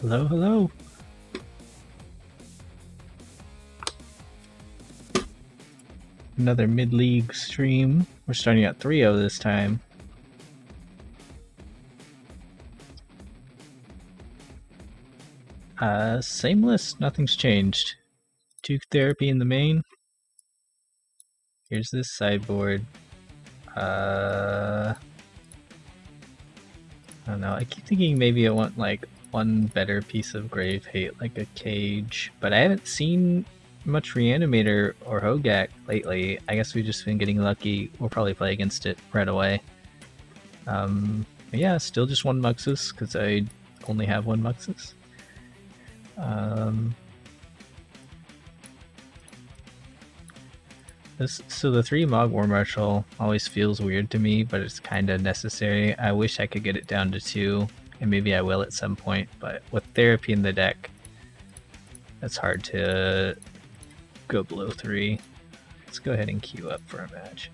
Hello, hello. Another mid-league stream. We're starting at 3-0 this time. Same list, nothing's changed. Duke Therapy in the main. Here's this sideboard. I don't know, I keep thinking maybe I want like one better piece of Grave Hate, like a Cage, but I haven't seen much Reanimator or Hogak lately. I guess we've just been getting lucky. We'll probably play against it right away. Yeah, still just one Muxus, because I only have one Muxus. So the 3 Mog War Marshal always feels weird to me, but it's kind of necessary. I wish I could get it down to 2, and maybe I will at some point, but with Therapy in the deck, that's hard to go below 3. Let's go ahead and queue up for a match.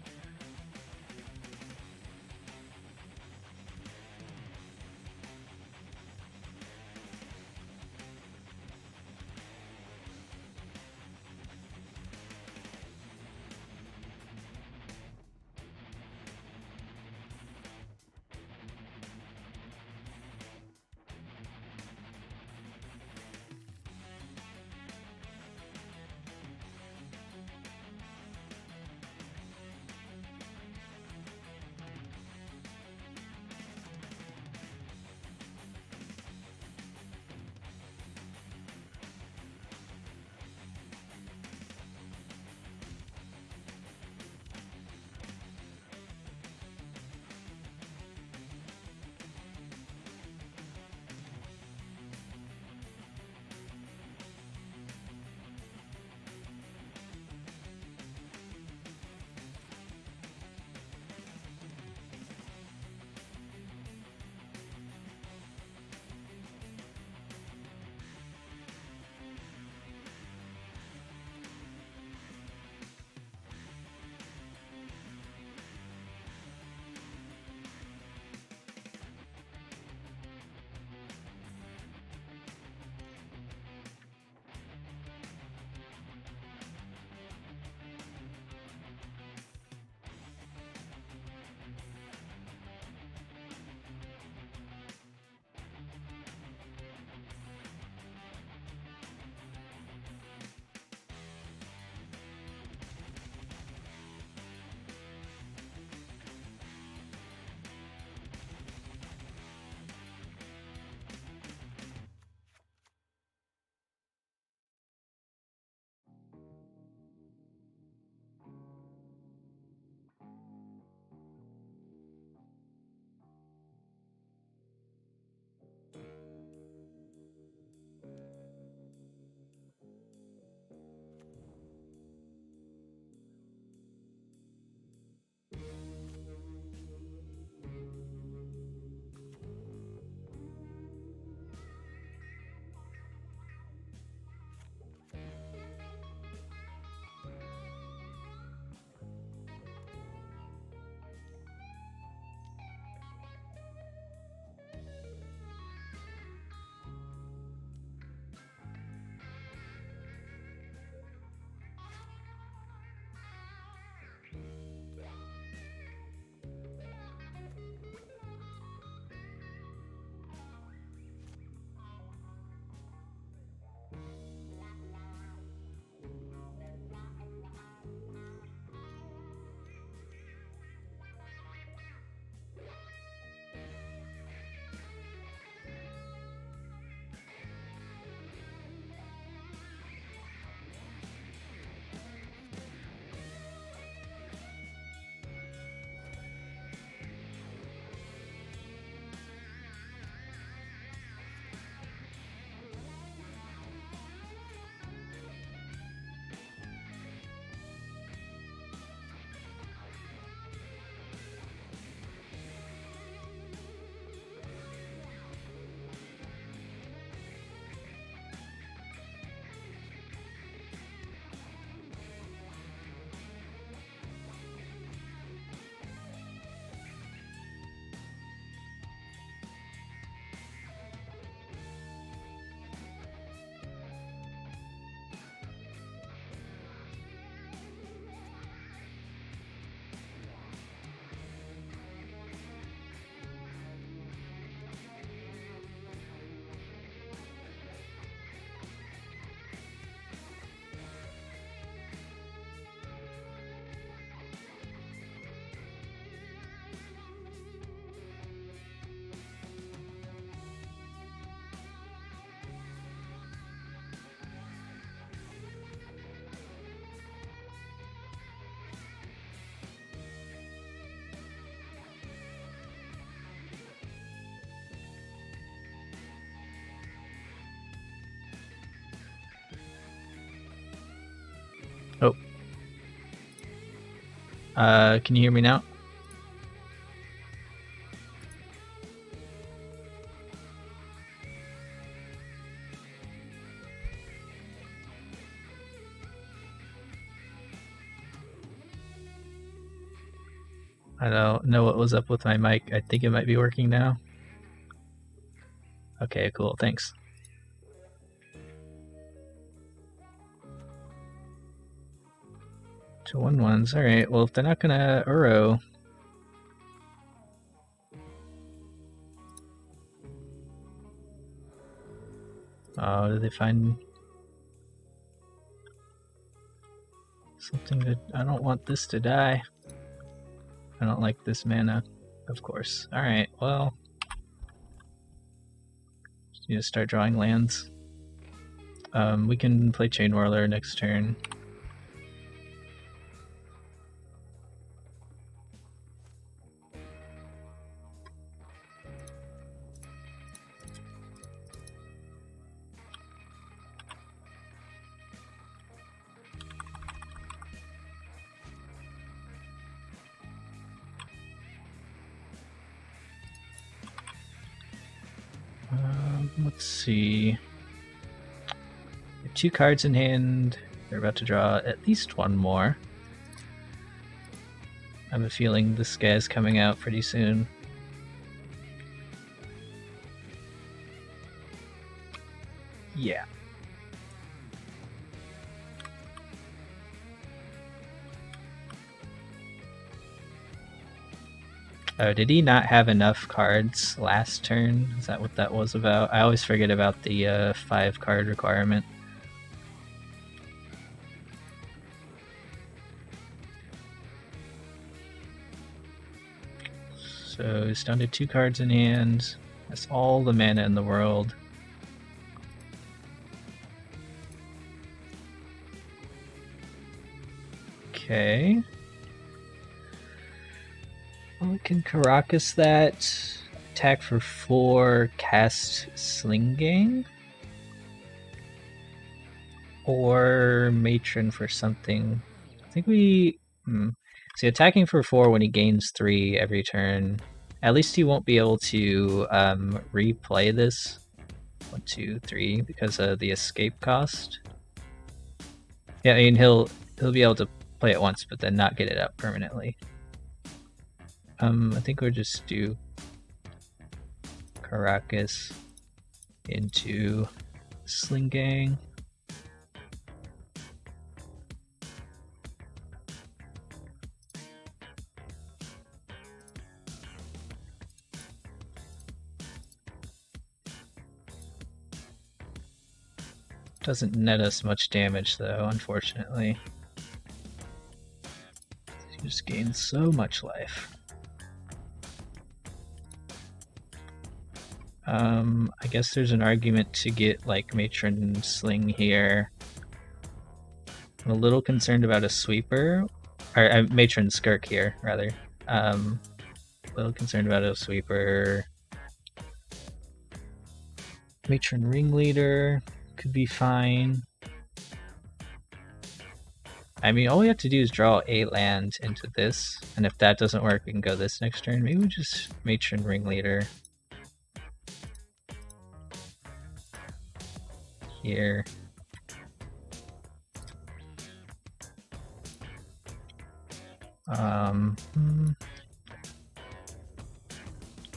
Can you hear me now? I don't know what was up with my mic. I think it might be working now. Okay, cool. Thanks. To 1-1s. Alright, well, if they're not gonna Uro. Oh, did they find something that I don't want this to die? I don't like this mana, of course. Alright, well. Just need to start drawing lands. We can play Chain Whirler next turn. Let's see. 2 cards in hand. They're about to draw at least one more. I have a feeling this guy's coming out pretty soon. Yeah. Oh, did he not have enough cards last turn? Is that what that was about? I always forget about the 5-card requirement. So he's down to 2 cards in hand. That's all the mana in the world. Okay. Well, we can Caracas that. Attack for 4, cast Sling Gang. Or Matron for something. I think we... See, attacking for 4 when he gains 3 every turn. At least he won't be able to replay this. 1, 2, 3 because of the escape cost. Yeah, I mean he'll be able to play it once, but then not get it up permanently. I think we'll just do Caracas into Sling Gang. Doesn't net us much damage though, unfortunately. You just gain so much life. I guess there's an argument to get like Matron Sling here. I'm a little concerned about a sweeper, or Matron Skirk here, rather. A little concerned about a sweeper. Matron Ringleader could be fine. I mean, all we have to do is draw a land into this, and if that doesn't work, we can go this next turn. Maybe we just Matron Ringleader here.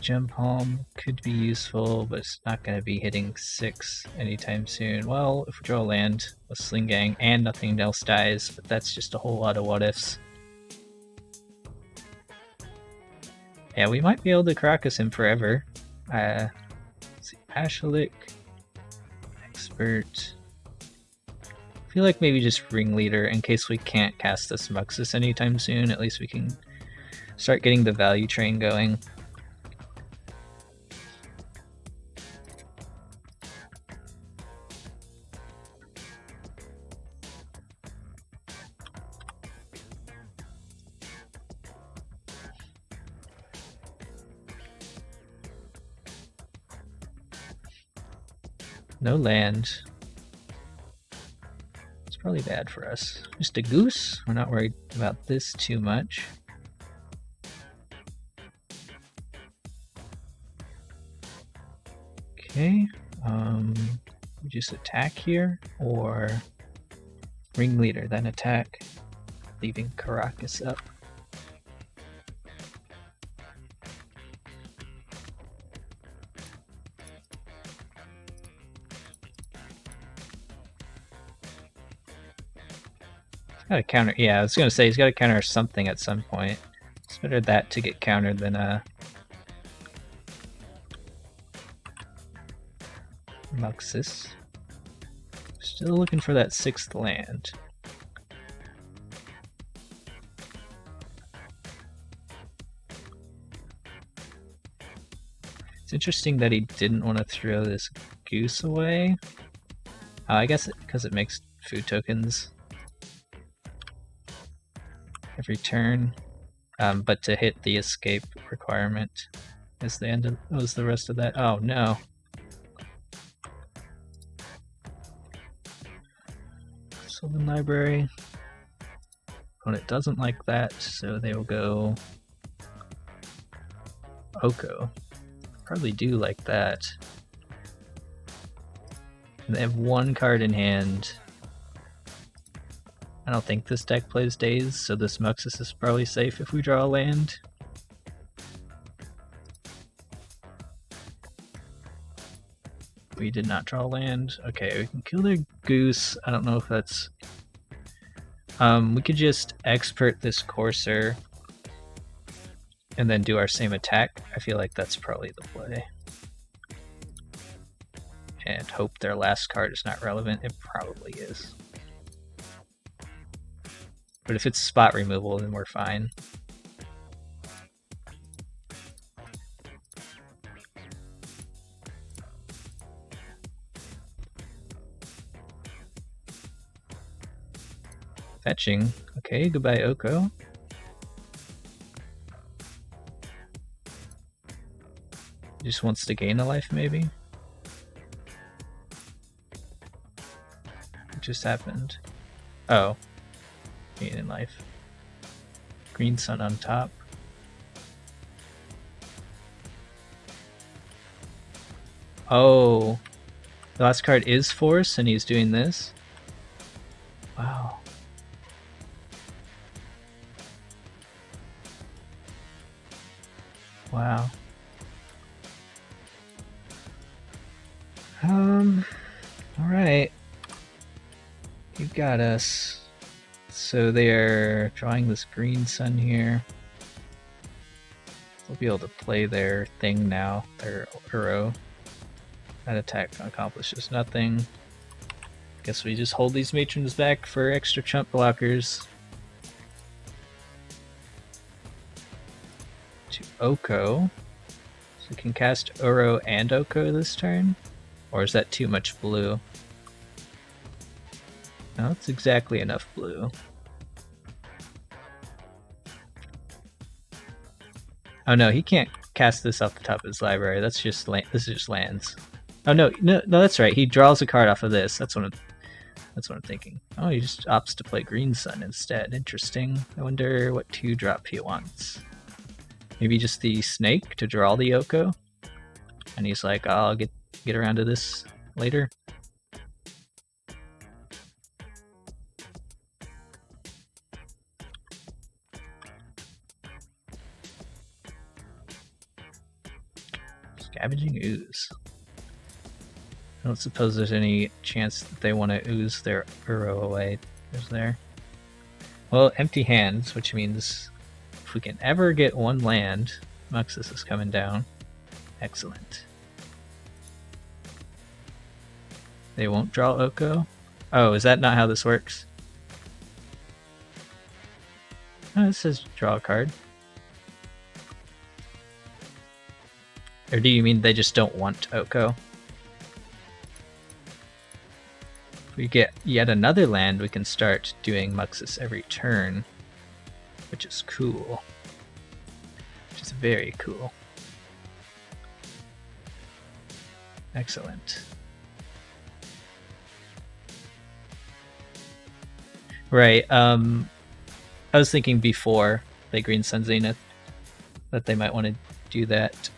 Gem Palm could be useful, but it's not going to be hitting 6 anytime soon. Well, if we draw land with Sling Gang and nothing else dies, but that's just a whole lot of what-ifs. Yeah, we might be able to Caracas him forever. Let's see, Ashalik, Expert. I feel like maybe just Ringleader in case we can't cast this Muxus anytime soon. At least we can start getting the value train going. No land. It's Probably bad for us. Just a goose. We're not worried about this too much. Okay. We just attack here, or ringleader, then attack, leaving Caracas up. Got to counter. Yeah, I was gonna say he's got to counter something at some point. It's better that to get countered than Muxus. Still looking for that 6th land. It's interesting that he didn't want to throw this goose away. Oh, I guess because it makes food tokens every turn, but to hit the escape requirement is the end of was the rest of that. Oh no. Sylvan Library. Opponent doesn't like that, so they will go Oko. Probably do like that. And they have 1 card in hand. I don't think this deck plays Daze, so this Muxus is probably safe if we draw a land. We did not draw land. Okay, we can kill their goose. I don't know if that's... we could just expert this Courser and then do our same attack. I feel like that's probably the play. And hope their last card is not relevant. It probably is. But if it's spot removal, then we're fine. Fetching. Okay, goodbye Oko. He just wants to gain a life, maybe? What just happened? Oh. Gain in life. Green sun on top. Oh. The last card is force and he's doing this? Wow. Wow. Alright. You got us. So they are drawing this green sun here. They'll be able to play their thing now, their Uro. That attack accomplishes nothing. Guess we just hold these matrons back for extra chump blockers. To Oko. So we can cast Uro and Oko this turn? Or is that too much blue? No, it's exactly enough blue. Oh no, he can't cast this off the top of his library. That's just this is just lands. Oh no, that's right. He draws a card off of this. That's what I'm thinking. Oh, he just opts to play Green Sun instead. Interesting. I wonder what 2-drop he wants. Maybe just the snake to draw the Oko. And he's like, oh, I'll get around to this later. Scavenging Ooze. I don't suppose there's any chance that they want to ooze their Uro away, is there? Well, empty hands, which means if we can ever get 1 land, Muxus is coming down. Excellent. They won't draw Oko? Oh, is that not how this works? Oh, it says draw a card. Or do you mean they just don't want Oko? If we get yet another land, we can start doing Muxus every turn, which is cool. Which is very cool. Excellent. Right. I was thinking before they Green Sun Zenith that they might want to do that.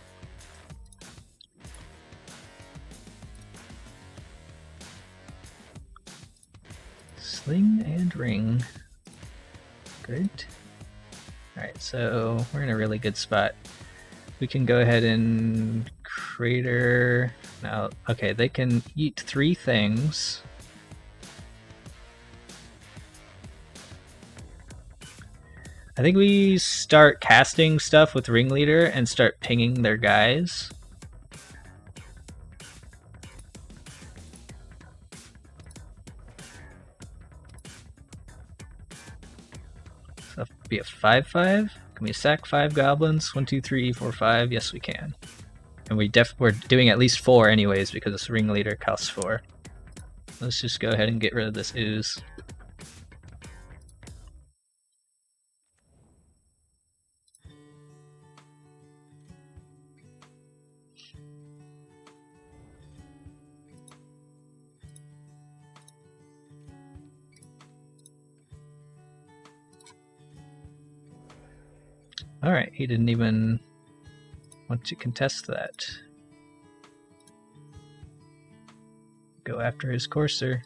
Sling and ring. Good. Alright, so we're in a really good spot. We can go ahead and crater. Now, okay, they can eat 3 things. I think we start casting stuff with Ringleader and start pinging their guys. So that'll be a 5/5. Can we sack 5 goblins? 1, 2, 3, 4, 5. Yes, we can. And we're doing at least 4 anyways because this Ringleader costs 4. Let's just go ahead and get rid of this ooze. Alright, he didn't even want to contest that. Go after his courser.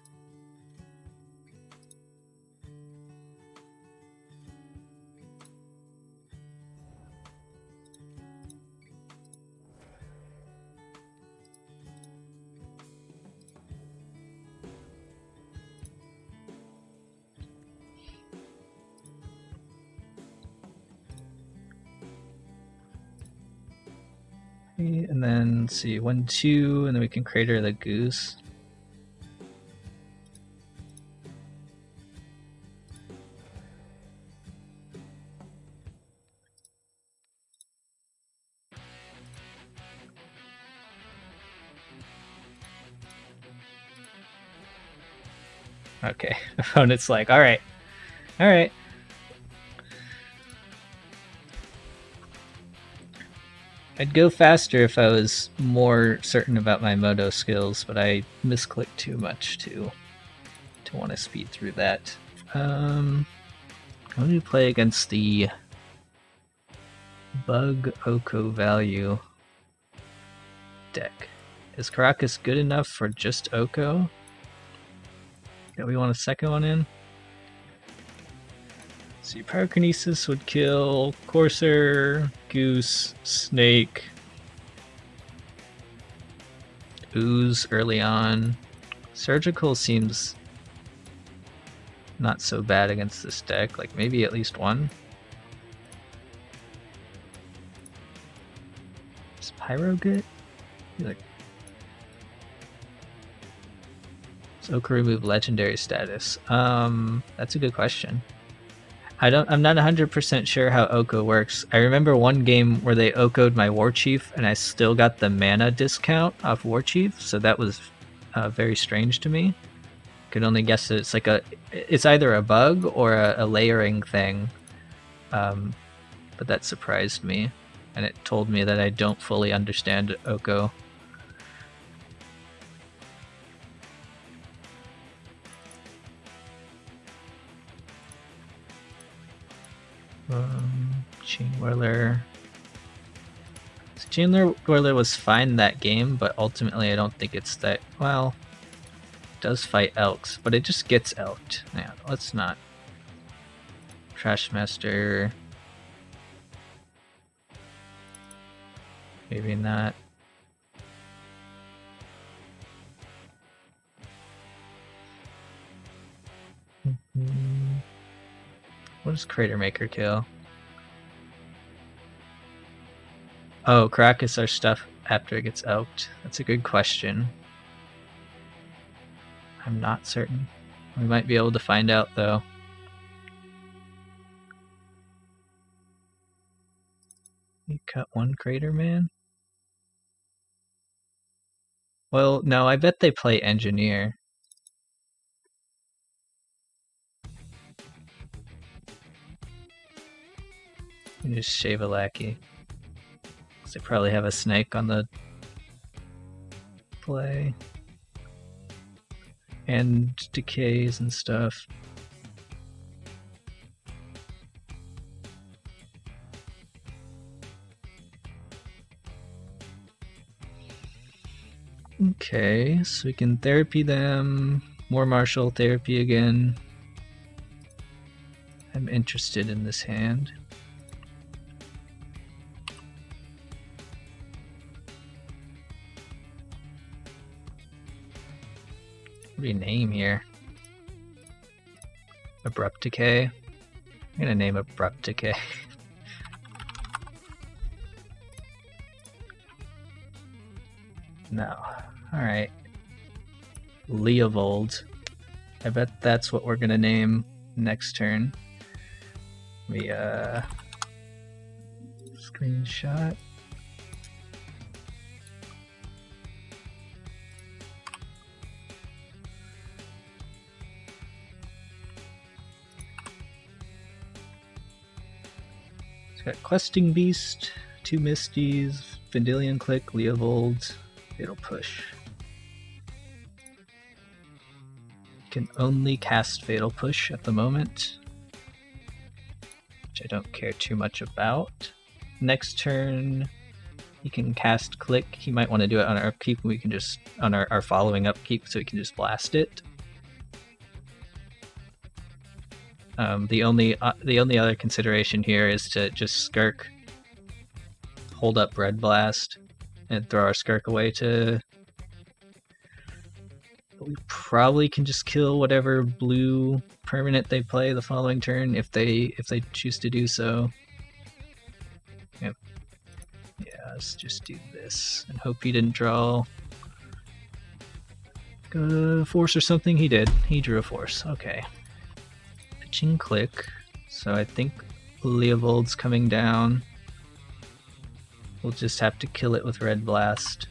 And then let's see, 1, 2, and then we can crater the goose. Okay, opponent's like, alright. Alright. I'd go faster if I was more certain about my moto skills, but I misclicked too much to want to speed through that. How do you play against the Bug Oko value deck? Is Caracas good enough for just Oko? Yeah, we want a second one in. See, Pyrokinesis would kill Courser, Goose, Snake, Ooze early on. Surgical seems not so bad against this deck, like maybe at least one. Is Pyro good? Like, does Oko remove legendary status? That's a good question. I'm not 100% sure how Oko works. I remember one game where they Oko'd my War Chief and I still got the mana discount off War Chief, so that was very strange to me. Could only guess that it's like it's either a bug or a layering thing, but that surprised me, and it told me that I don't fully understand Oko. Chain Whirler. Chain Whirler was fine that game, but ultimately I don't think it's that well. It does fight elks, but it just gets elked. Yeah, let's not. Trashmaster. Maybe not. What does Crater Maker kill? Oh, Caracas our stuff after it gets elked. That's a good question. I'm not certain. We might be able to find out though. You cut one Crater Man? Well, no, I bet they play Engineer. And just shave a lackey. Because they probably have a snake on the play. And decays and stuff. Okay, so we can therapy them. More martial therapy again. I'm interested in this hand. What do you name here? Abrupt Decay? I'm gonna name Abrupt Decay. No. Alright. Leovold. I bet that's what we're gonna name next turn. We screenshot. It's got Questing Beast, 2 Misties, Vendilion Click, Leovold, Fatal Push. Can only cast Fatal Push at the moment, which I don't care too much about. Next turn, he can cast Click. He might want to do it on our upkeep. We can just on our following upkeep, so we can just blast it. The only other consideration here is to just Skirk, hold up Red Blast, and throw our Skirk away to. We probably can just kill whatever blue permanent they play the following turn if they choose to do so. Yep. Yeah, let's just do this and hope he didn't draw a force or something. He did. He drew a force. Okay. Pitching Click. So I think Leovold's coming down. We'll just have to kill it with Red Blast.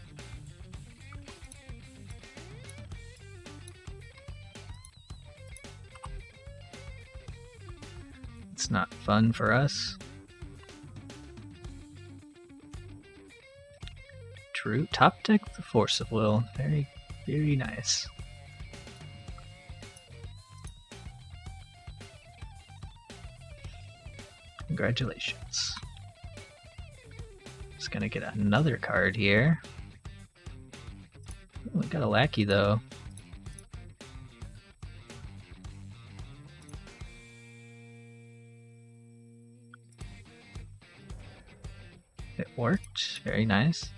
It's not fun for us. True. Top deck the Force of Will. Very, very nice. Congratulations. Just gonna get another card here. Oh, we got a lackey though. It worked. Very nice.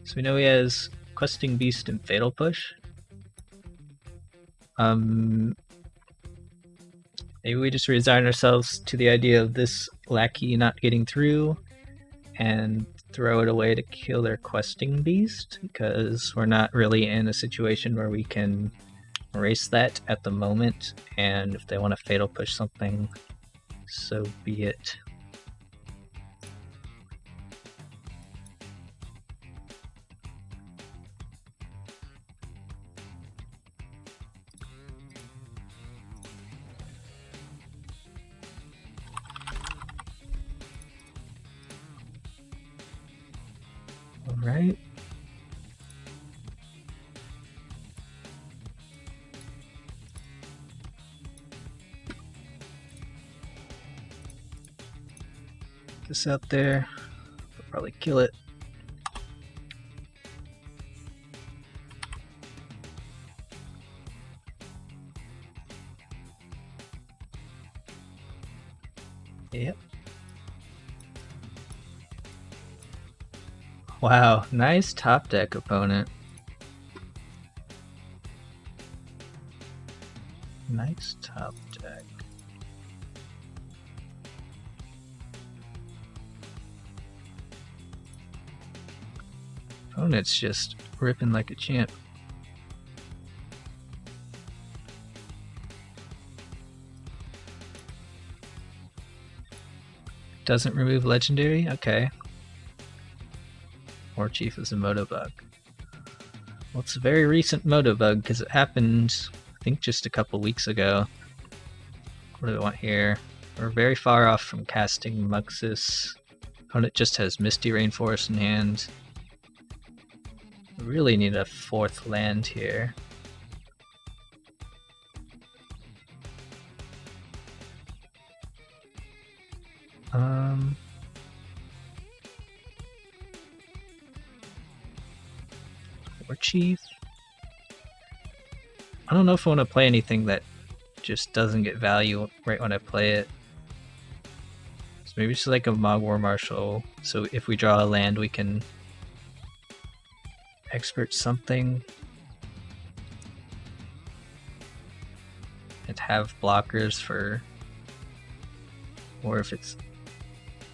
So we know he has Questing Beast and Fatal Push. Maybe we just resign ourselves to the idea of this lackey not getting through and throw it away to kill their Questing Beast, because we're not really in a situation where we can erase that at the moment, and if they want to Fatal Push something, so be it. Alright. This out there. I'll probably kill it. Yep. Wow, nice top deck opponent. Nice top deck. Opponent's just ripping like a champ. Doesn't remove legendary? Okay. War Chief is a Moto Bug. Well, it's a very recent Moto Bug because it happened, I think, just a couple weeks ago. What do we want here? We're very far off from casting Muxus. Opponent just has Misty Rainforest in hand. We really need a 4th land here. Or Chief. I don't know if I want to play anything that just doesn't get value right when I play it. So maybe just like a Mog War Marshal, so if we draw a land we can expert something and have blockers for, or if it's,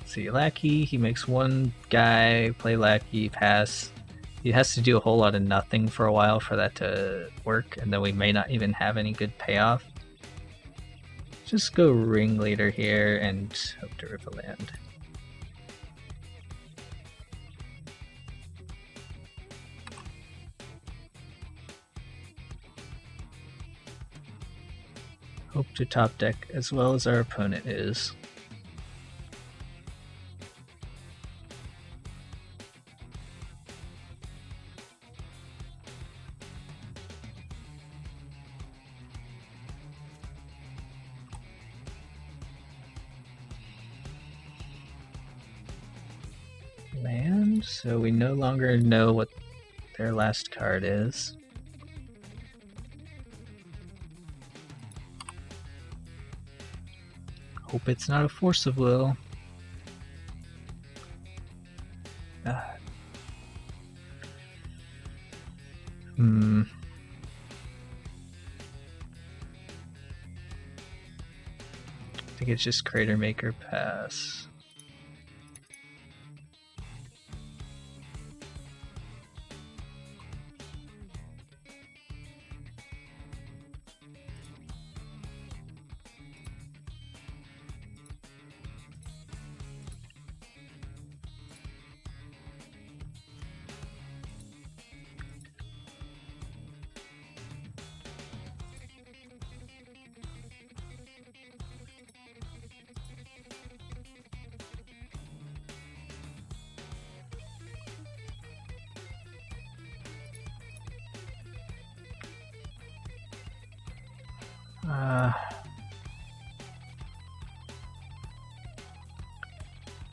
see, Lackey, he makes one guy, play Lackey, pass. He has to do a whole lot of nothing for a while for that to work, and then we may not even have any good payoff. Just go Ringleader here and hope to rip a land. Hope to top deck as well as our opponent is. Land, so we no longer know what their last card is. Hope it's not a Force of Will. I think it's just Crater Maker pass.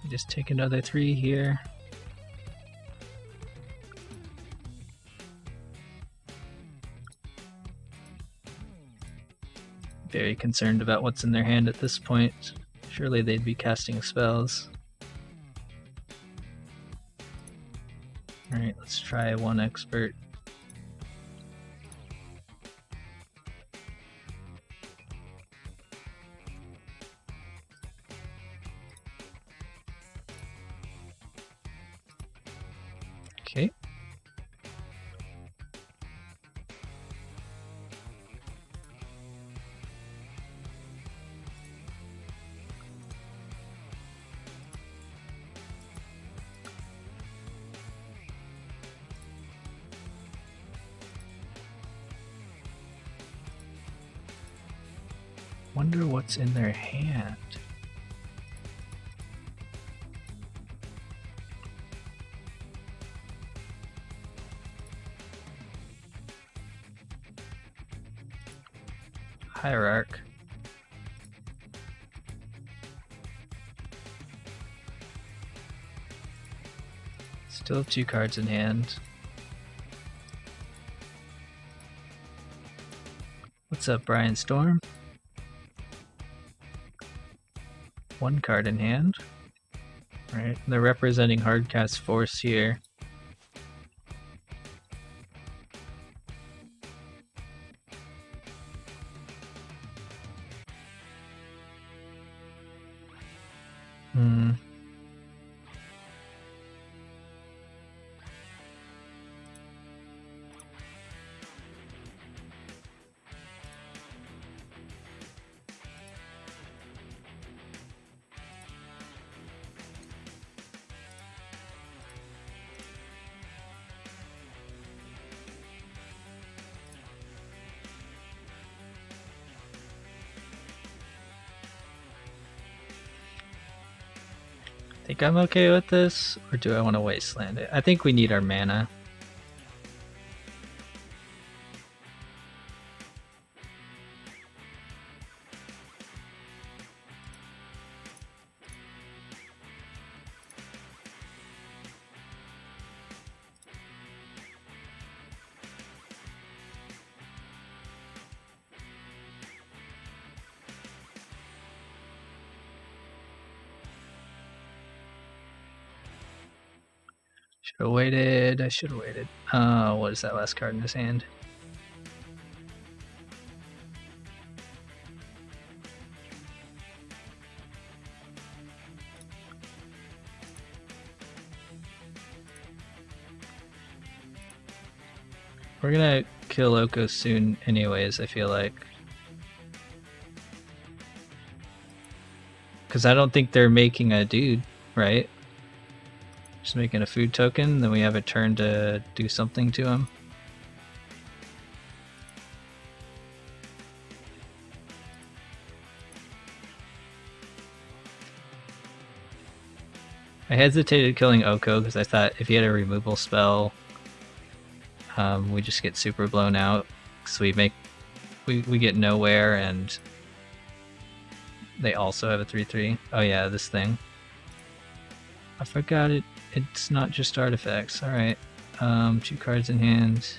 Just take another 3 here. Very concerned about what's in their hand at this point. Surely they'd be casting spells. Alright, let's try one expert. Okay. Wonder what's in their hand. Hierarch. Still have 2 cards in hand. What's up, Brian Storm? 1 card in hand. Right, they're representing Hardcast Force here. Think I'm okay with this, or do I want to wasteland it? I think we need our mana. Should have waited. I should have waited. What is that last card in his hand? We're gonna kill Oko soon anyways, I feel like. Because I don't think they're making a dude, right? Just making a food token, then we have a turn to do something to him. I hesitated killing Oko because I thought if he had a removal spell, we just get super blown out. So we get nowhere, and they also have a 3/3. Oh yeah, this thing. I forgot it. It's not just artifacts. All right, 2 cards in hand.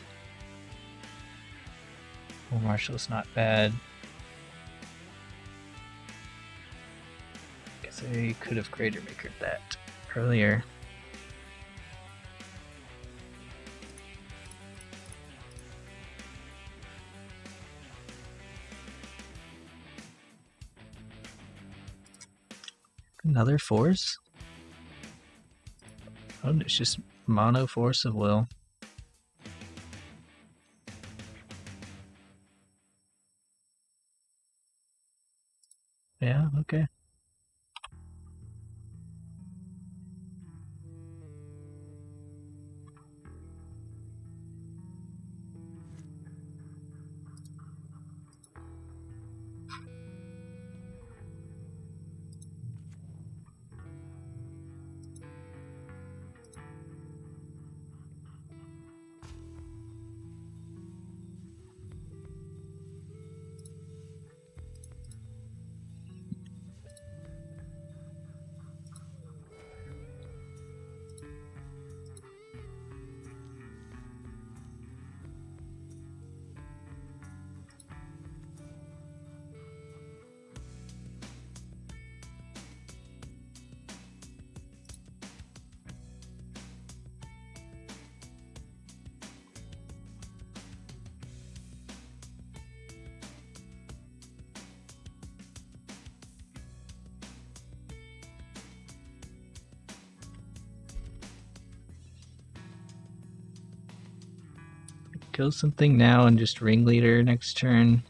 War Marshal's not bad. Guess I could have Crater Makered that earlier. Another force? Oh, it's just mono Force of Will. Yeah, okay. Kill something now and just Ringleader next turn.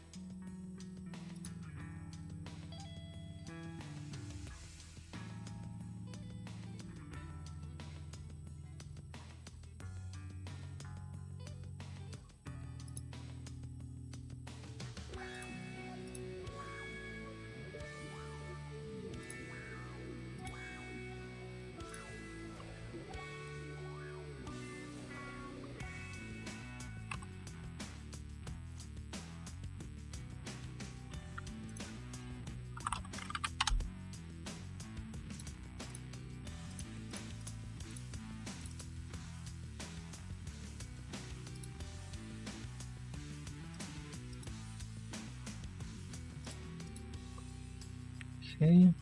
Okay.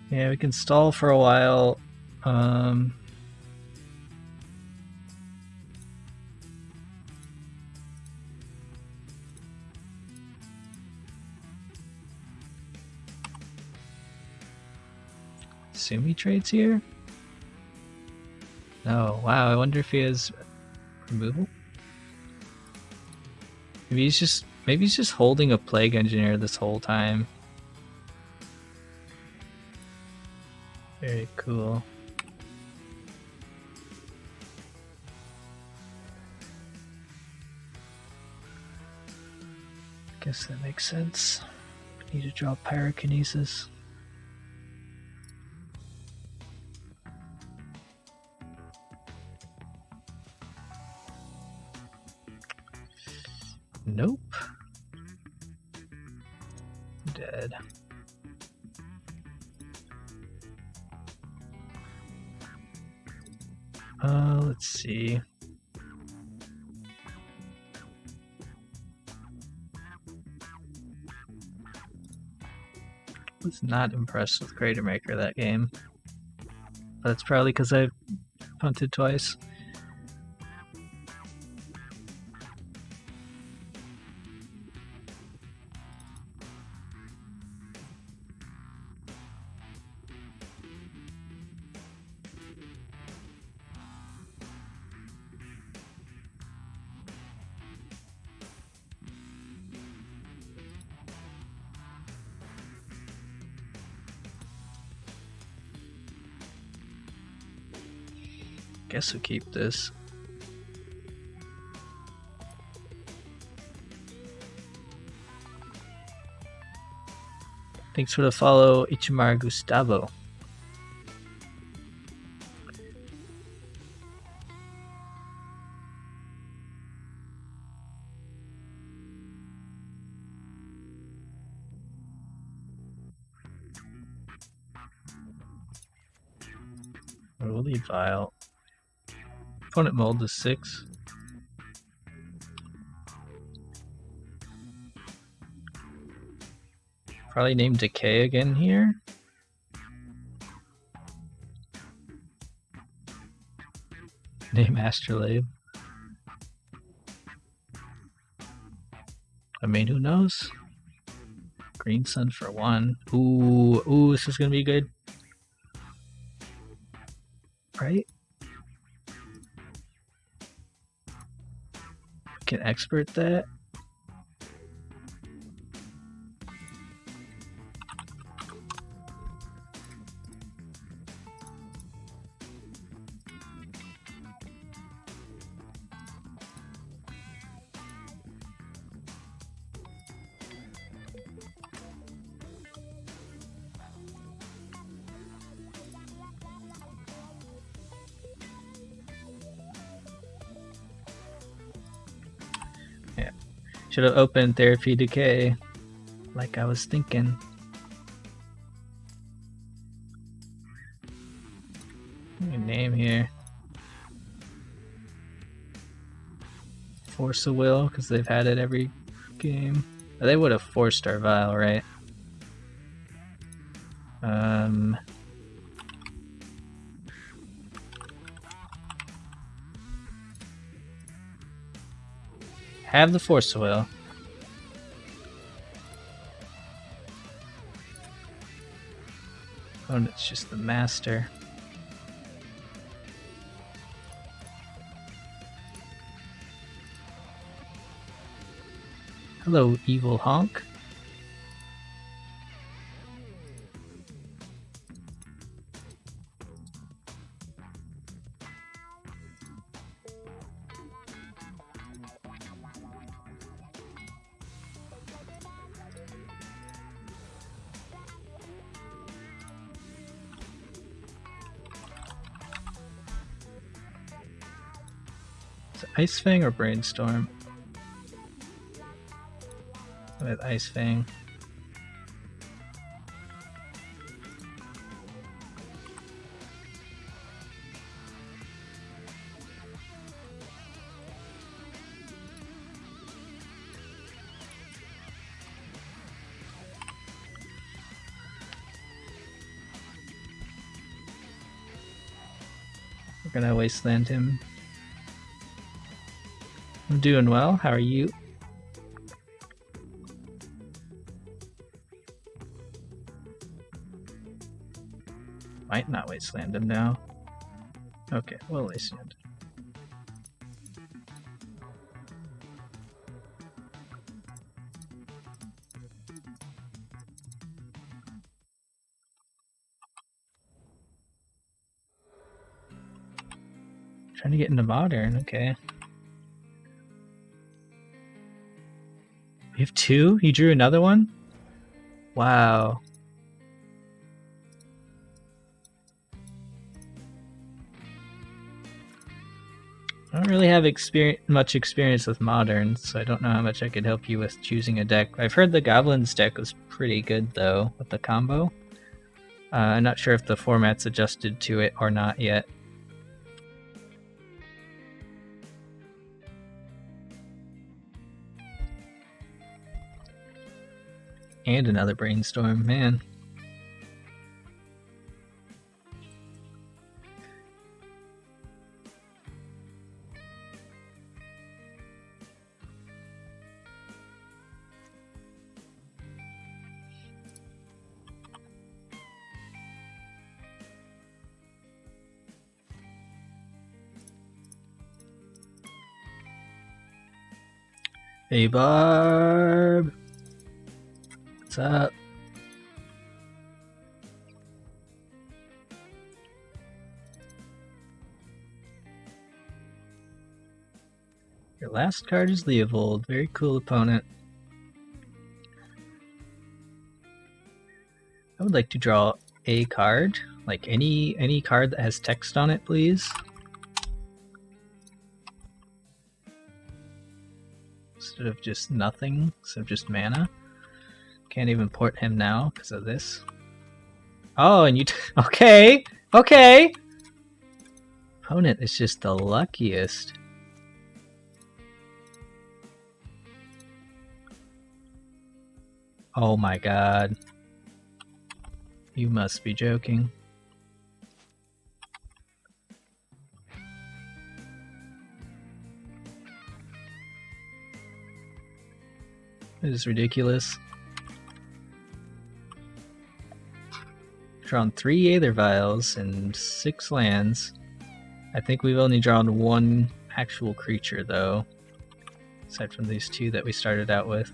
Yeah, we can stall for a while. Assume he trades here? No. Wow, I wonder if he has removal? Maybe he's just holding a Plague Engineer this whole time. Very cool. Guess that makes sense. Need to draw Pyrokinesis. Nope. Dead. Let's see. Was not impressed with Crater Maker that game. But that's probably because I punted twice. Guess we'll keep this. Thanks for the follow, Ichimar Gustavo. Holy Vile. Opponent mold is 6. Probably name Decay again here. Name Astrolabe. I mean, who knows? Green Sun for 1. Ooh, this is gonna be good. Right? We can expert that. Yeah. Should have opened Therapy Decay, like I was thinking. Name here. Force of Will, because they've had it every game. They would have forced our Vile, right? Have the Force of Will. Oh, and it's just the Master. Hello, Evil Honk. Is it Ice Fang or Brainstorm? With Ice Fang. We're gonna wasteland him. I'm doing well. How are you? Might not wasteland him now. Okay, we'll wasteland. Trying to get into Modern, okay. We have 2? He drew another one? Wow. I don't really have much experience with Modern, so I don't know how much I could help you with choosing a deck. I've heard the Goblins deck was pretty good, though, with the combo. I'm not sure if the format's adjusted to it or not yet. And another Brainstorm, man. Hey Barb! What's up? Your last card is Leovold. Very cool opponent. I would like to draw a card. Like any card that has text on it, please. Instead of just nothing, instead of just mana. Can't even port him now because of this. Oh, and you okay, okay! Opponent is just the luckiest. Oh my god. You must be joking. It is ridiculous. Drawn 3 Aether Vials and 6 lands. I think we've only drawn 1 actual creature though, aside from these 2 that we started out with.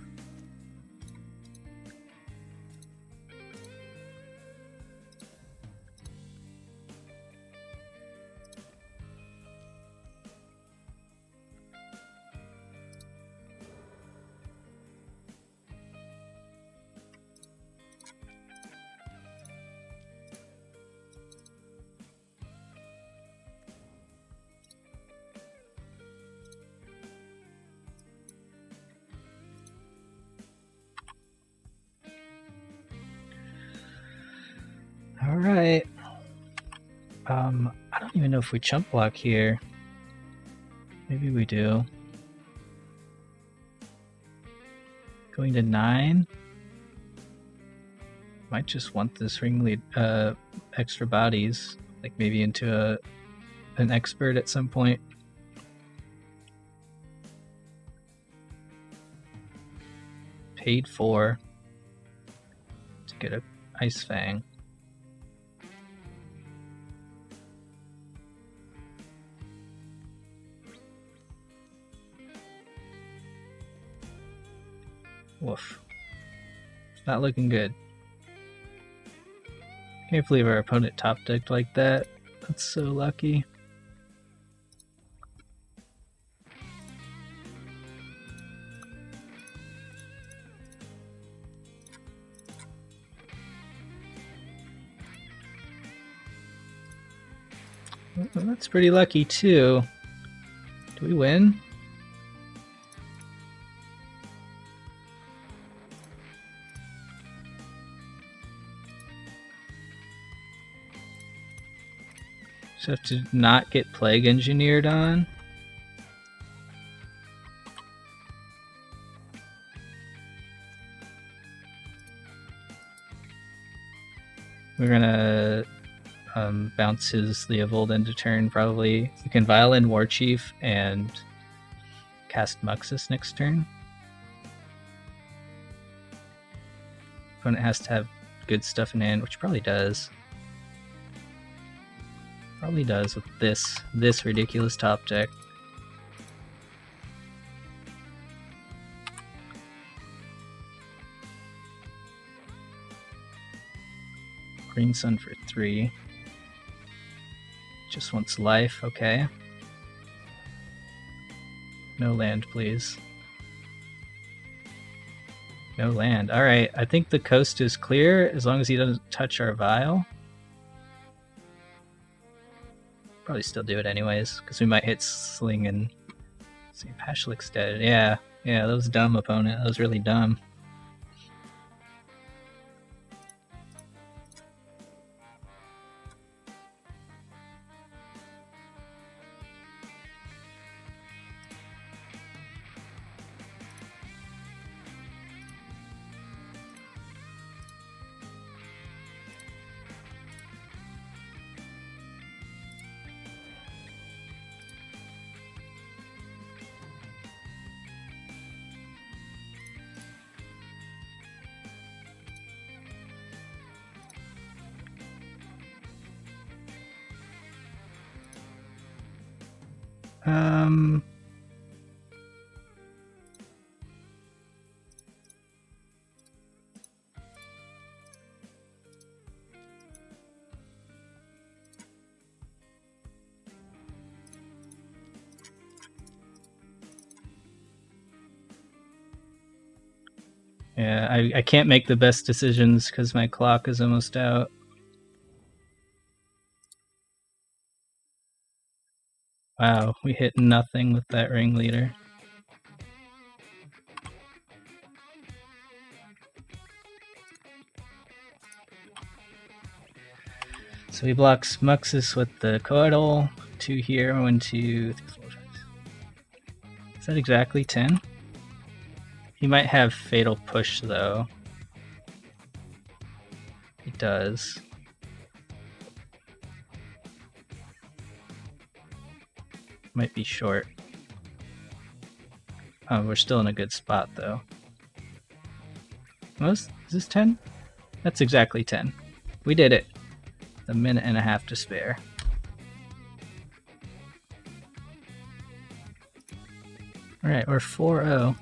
Alright. I don't even know if we chump block here. Maybe we do. Going to 9. Might just want this ring lead, extra bodies, like maybe into an expert at some point. Paid 4 to get a Ice Fang. Woof. Not looking good. Can't believe our opponent top decked like that. That's so lucky. Well, that's pretty lucky too. Do we win? Just have to not get Plague Engineered on. We're gonna bounce his Leovold into turn, probably. We can Violin Warchief and cast Muxus next turn. Opponent has to have good stuff in hand, which probably does. Probably does with this ridiculous top deck. Green Sun for 3. Just wants life, okay. No land, please. No land. Alright, I think the coast is clear as long as he doesn't touch our vial. Probably still do it anyways, because we might hit Sling and... see, Pashlik's dead. Yeah, that was dumb, opponent. That was really dumb. Yeah, I can't make the best decisions because my clock is almost out. Wow, we hit nothing with that ringleader. So he blocks Muxus with the Coatl. 2 here, 1, 2, 3, 4, 5. Is that exactly 10? He might have Fatal Push though. He does. Might be short. Oh, we're still in a good spot though. Is this 10? That's exactly 10. We did it. A minute and a half to spare. Alright, we're 4-0.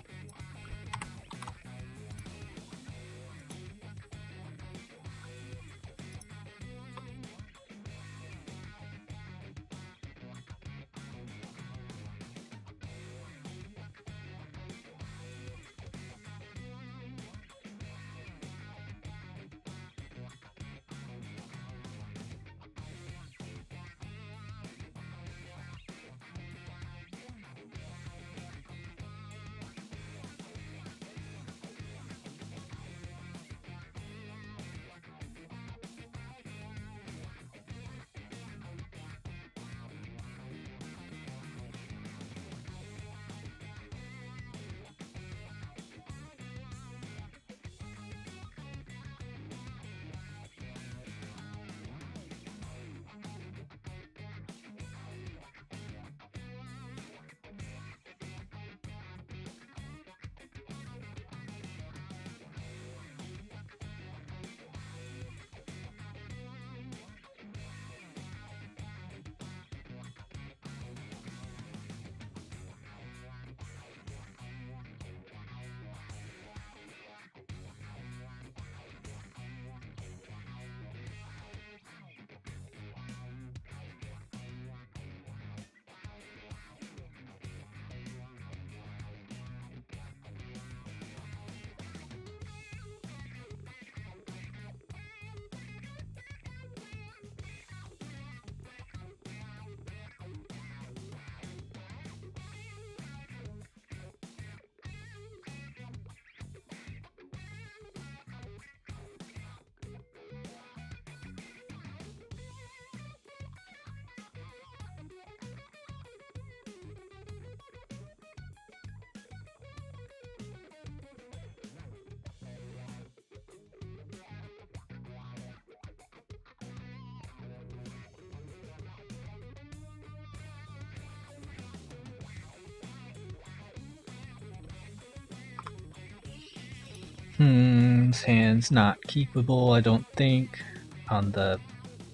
His hand's not keepable, I don't think, on the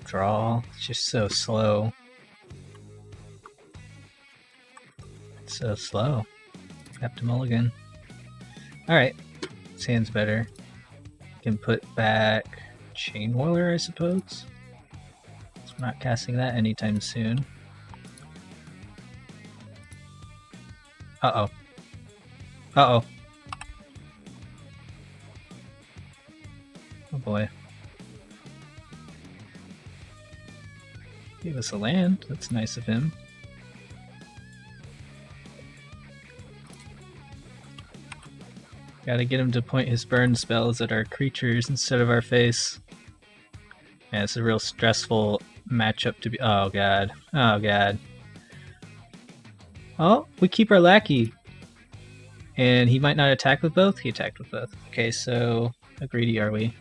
draw. It's just so slow. It's so slow. Have to mulligan. Alright, his hand's better. Can put back Chain Whirler, I suppose. So I'm not casting that anytime soon. Uh-oh. Uh-oh. Oh boy. Gave us a land. That's nice of him. Gotta get him to point his burn spells at our creatures instead of our face. Yeah, it's a real stressful matchup to be. Oh god. Oh god. Oh, we keep our lackey. And he might not attack with both? He attacked with both. Okay, so how greedy are we?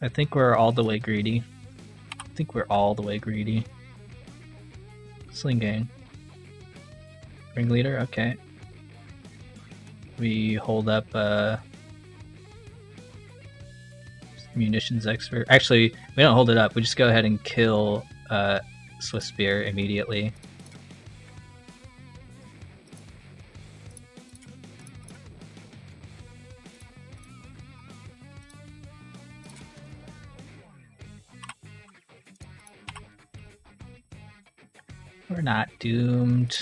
I think we're all the way greedy. Sling Gang. Ringleader, okay. We hold up munitions expert. Actually, we don't hold it up. We just go ahead and kill Swift Spear immediately. We're not doomed.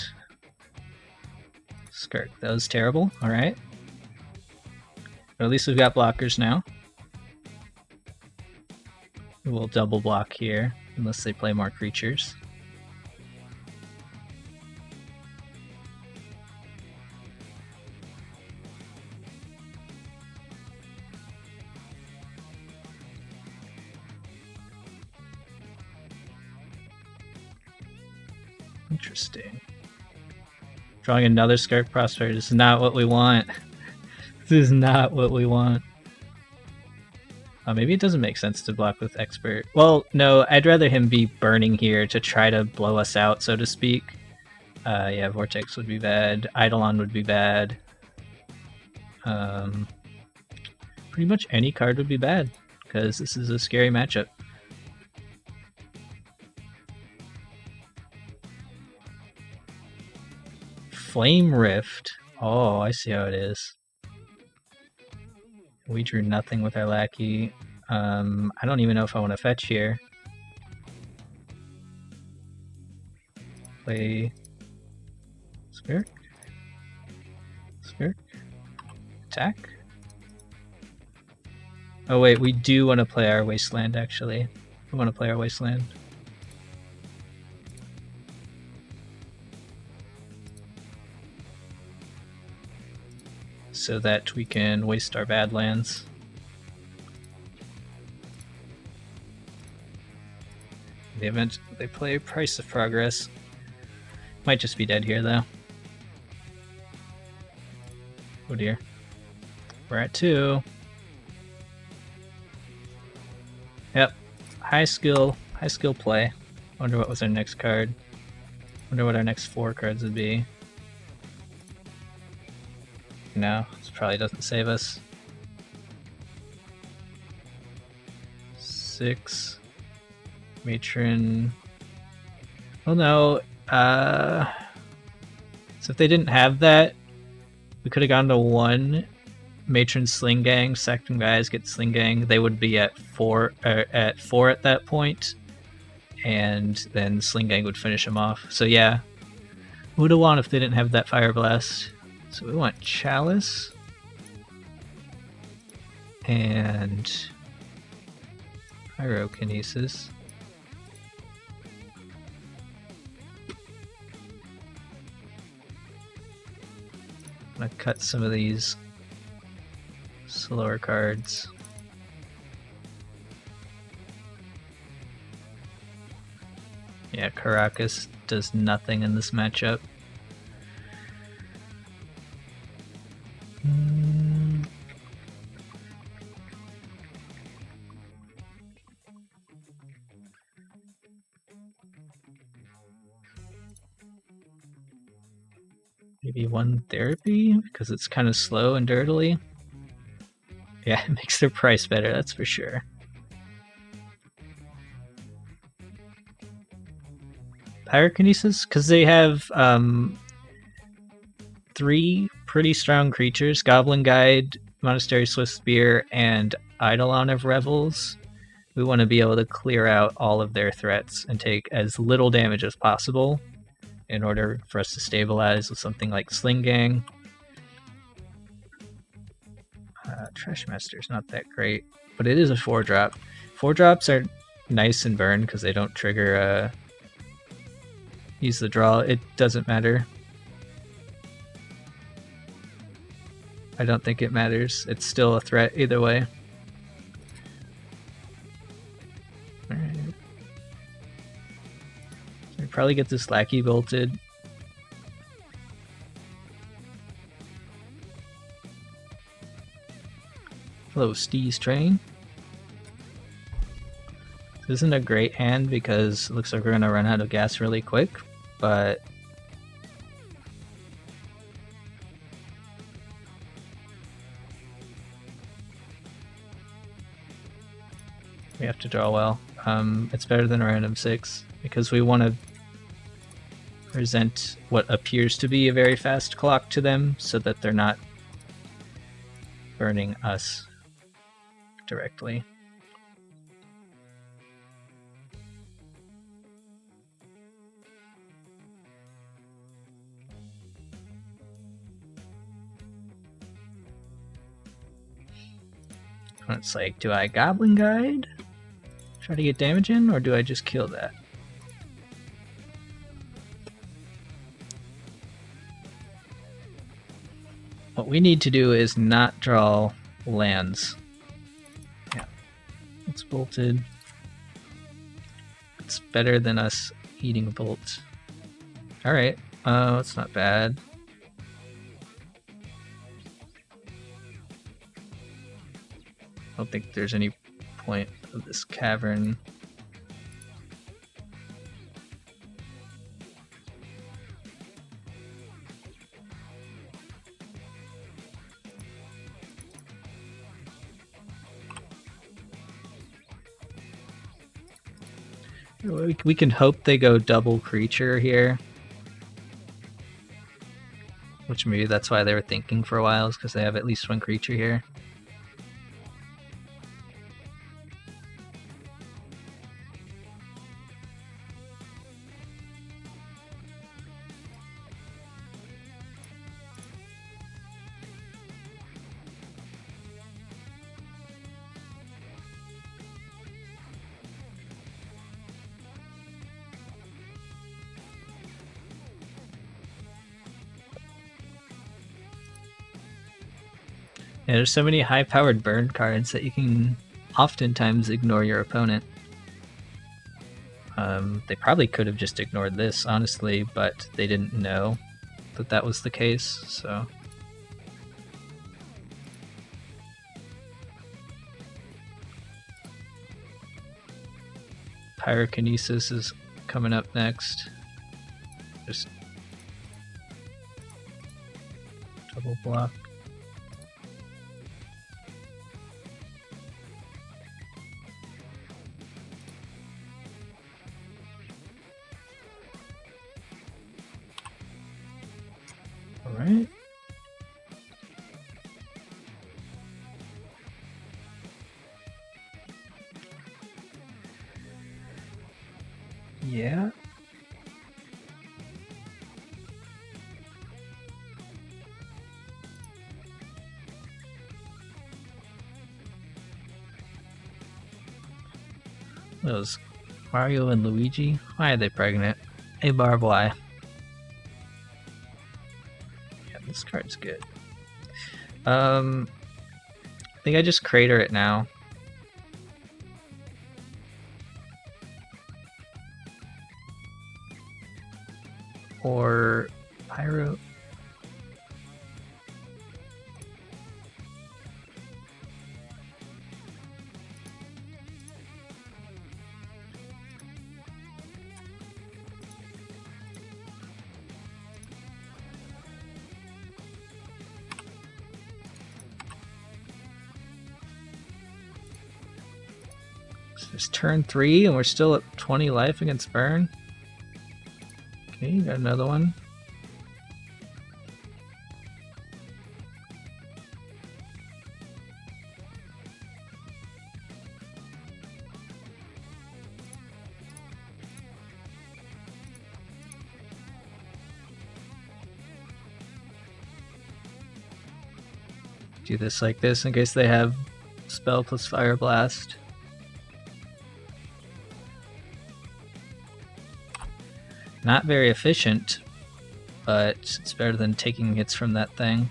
Skirk, that was terrible. Alright. But at least we've got blockers now. We'll double block here, unless they play more creatures. Interesting. Drawing another Scarf Prospector is not what we want. This is not what we want. Maybe it doesn't make sense to block with Expert. Well, no, I'd rather him be burning here to try to blow us out, so to speak. Yeah, Vortex would be bad. Eidolon would be bad. Pretty much any card would be bad, because this is a scary matchup. Flame Rift. Oh, I see how it is. We drew nothing with our lackey. I don't even know if I want to fetch here. Play Spirit. Spirit. Attack. Oh wait, we do want to play our Wasteland actually. We want to play our Wasteland. So that we can waste our Badlands. In the event they play Price of Progress. Might just be dead here though. Oh dear. We're at 2. Yep. High skill play. Wonder what was our next card. Wonder what our next 4 cards would be. No, this probably doesn't save us. 6. Matron. Oh no. So if they didn't have that, we could have gone to 1. Matron Sling Gang, second guys get Sling Gang. They would be at 4 at that point, and then Sling Gang would finish them off. So yeah, would have won if they didn't have that Fire Blast. So we want Chalice and Pyrokinesis. I'm gonna cut some of these slower cards. Yeah, Caracas does nothing in this matchup. Maybe 1 therapy, because it's kind of slow and dirtily. Yeah, it makes their price better, that's for sure. Pyrokinesis, because they have 3 pretty strong creatures, Goblin Guide, Monastery Swift Spear, and Eidolon of Revels. We want to be able to clear out all of their threats and take as little damage as possible in order for us to stabilize with something like Sling Gang. Trash Master's not that great, but it is a 4-drop. 4-drops are nice and burn because they don't trigger use the draw. It doesn't matter. I don't think it matters. It's still a threat either way. Alright. So we probably get this Lackey bolted. Hello, Steez Train. This isn't a great hand because it looks like we're going to run out of gas really quick, but we have to draw well. It's better than a random 6 because we want to present what appears to be a very fast clock to them so that they're not burning us directly. And it's like, do I Goblin Guide? Try to get damage in, or do I just kill that? What we need to do is not draw lands. Yeah, it's bolted. It's better than us eating Volt. Alright, it's not bad. I don't think there's any point of this cavern. We can hope they go double creature here. Which maybe that's why they were thinking for a while, is because they have at least one creature here. Yeah, there's so many high-powered burn cards that you can oftentimes ignore your opponent. They probably could have just ignored this, honestly, but they didn't know that that was the case, so... Pyrokinesis is coming up next. Just double block. Alright. Yeah. Those Mario and Luigi? Why are they pregnant? Hey Barb, why? Yeah, this card's good. I think I just crater it now. Or Pyro. It's turn 3 and we're still at 20 life against Burn. Okay, you got another one. Do this like this in case they have spell plus Fire Blast. Not very efficient, but it's better than taking hits from that thing.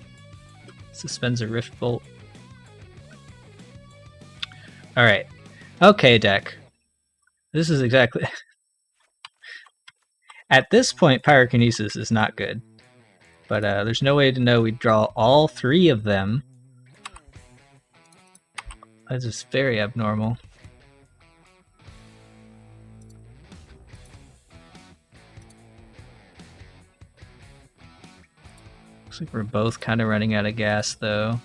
Suspends a Rift Bolt. Alright. Okay, deck. This is exactly... At this point, Pyrokinesis is not good. But there's no way to know we draw all 3 of them. That's just very abnormal. Looks like we're both kind of running out of gas, though.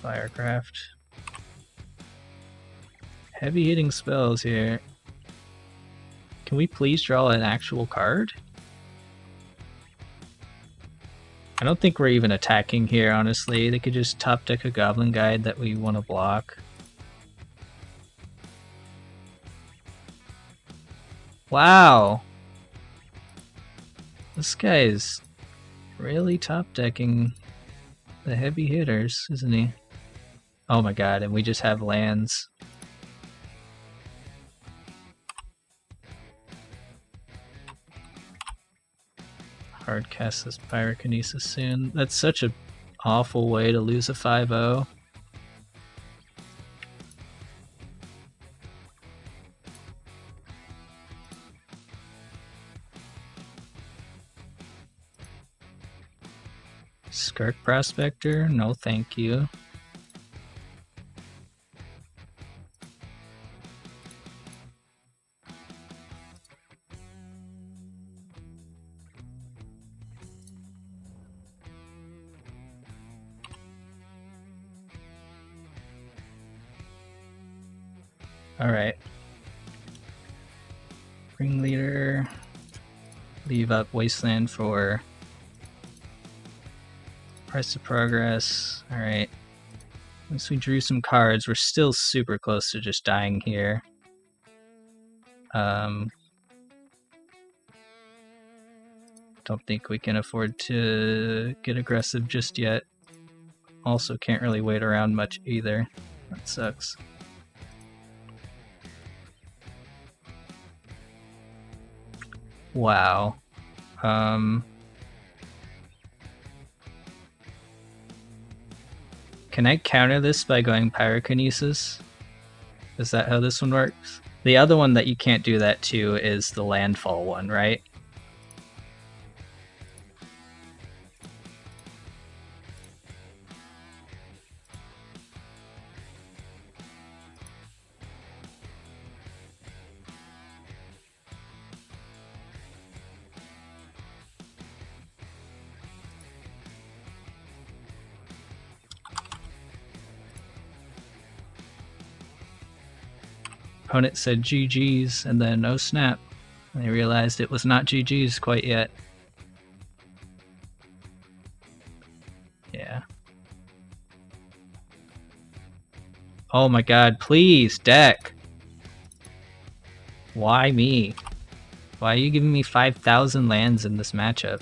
Firecraft. Heavy hitting spells here. Can we please draw an actual card? I don't think we're even attacking here, honestly. They could just top deck a Goblin Guide that we want to block. Wow! This guy is really top decking the heavy hitters, isn't he? Oh my god, and we just have lands. Hard cast this Pyrokinesis soon. That's such an awful way to lose a 5-0. Skirk Prospector? No thank you. Alright. Ringleader. Leave up Wasteland for Price of Progress. Alright. Once we drew some cards, we're still super close to just dying here. Don't think we can afford to get aggressive just yet. Also can't really wait around much either. That sucks. Wow. Can I counter this by going Pyrokinesis? Is that how this one works? The other one that you can't do that to is the landfall one, right? Opponent said GG's, and then oh snap. They realized it was not GG's quite yet. Yeah. Oh my god, please, deck! Why me? Why are you giving me 5,000 lands in this matchup?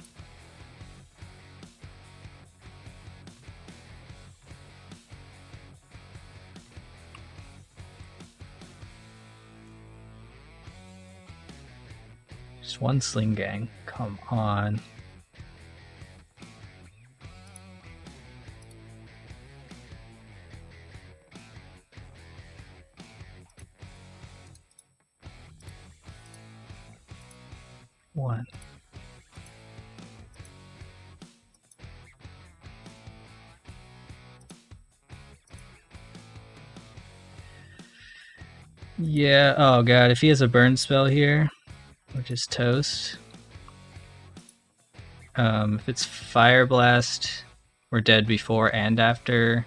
Just one Sling Gang. Come on. One. Yeah, oh god, if he has a burn spell here, we're just toast. If it's Fire Blast, we're dead before and after.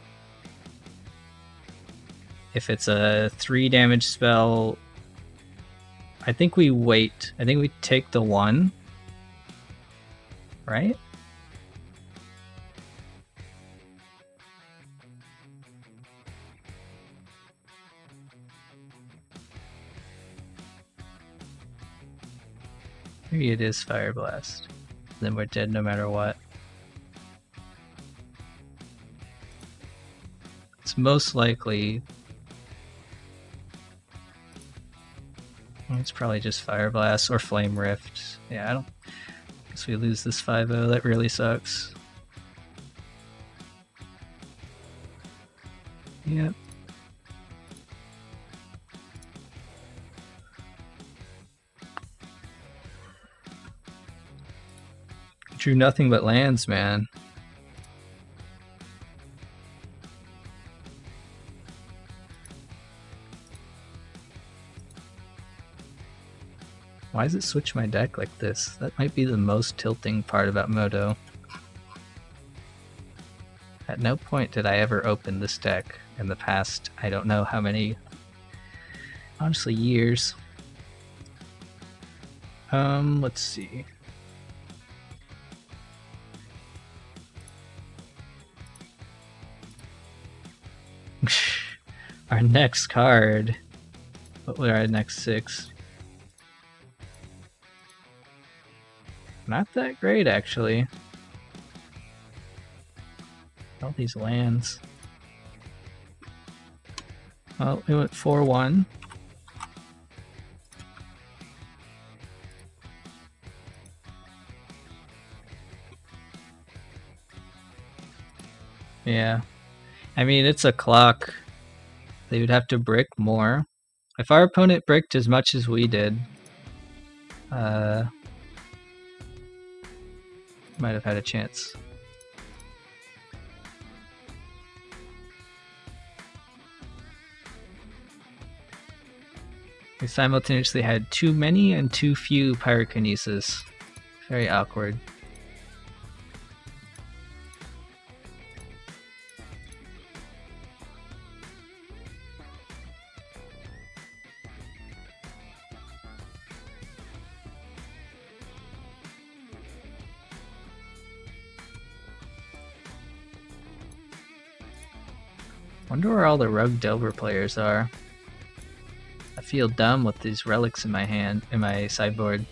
If it's a 3 damage spell, I think we wait. I think we take the 1. Right? Maybe it is Fire Blast. Then we're dead no matter what. It's most likely... It's probably just Fire Blast or Flame Rift. Yeah, I don't... Guess we lose this 5-0. That really sucks. Yep. Drew nothing but lands, man. Why does it switch my deck like this? That might be the most tilting part about Moto. At no point did I ever open this deck in the past, I don't know how many, honestly, years. Let's see. Our next card. What were our next 6? Not that great, actually. All these lands. Oh, we went 4-1. Yeah. I mean, it's a clock. They would have to brick more. If our opponent bricked as much as we did, might have had a chance. We simultaneously had too many and too few pyrokinesis. Very awkward. Wonder where all the Rogue Delver players are. I feel dumb with these relics in my hand, in my sideboard.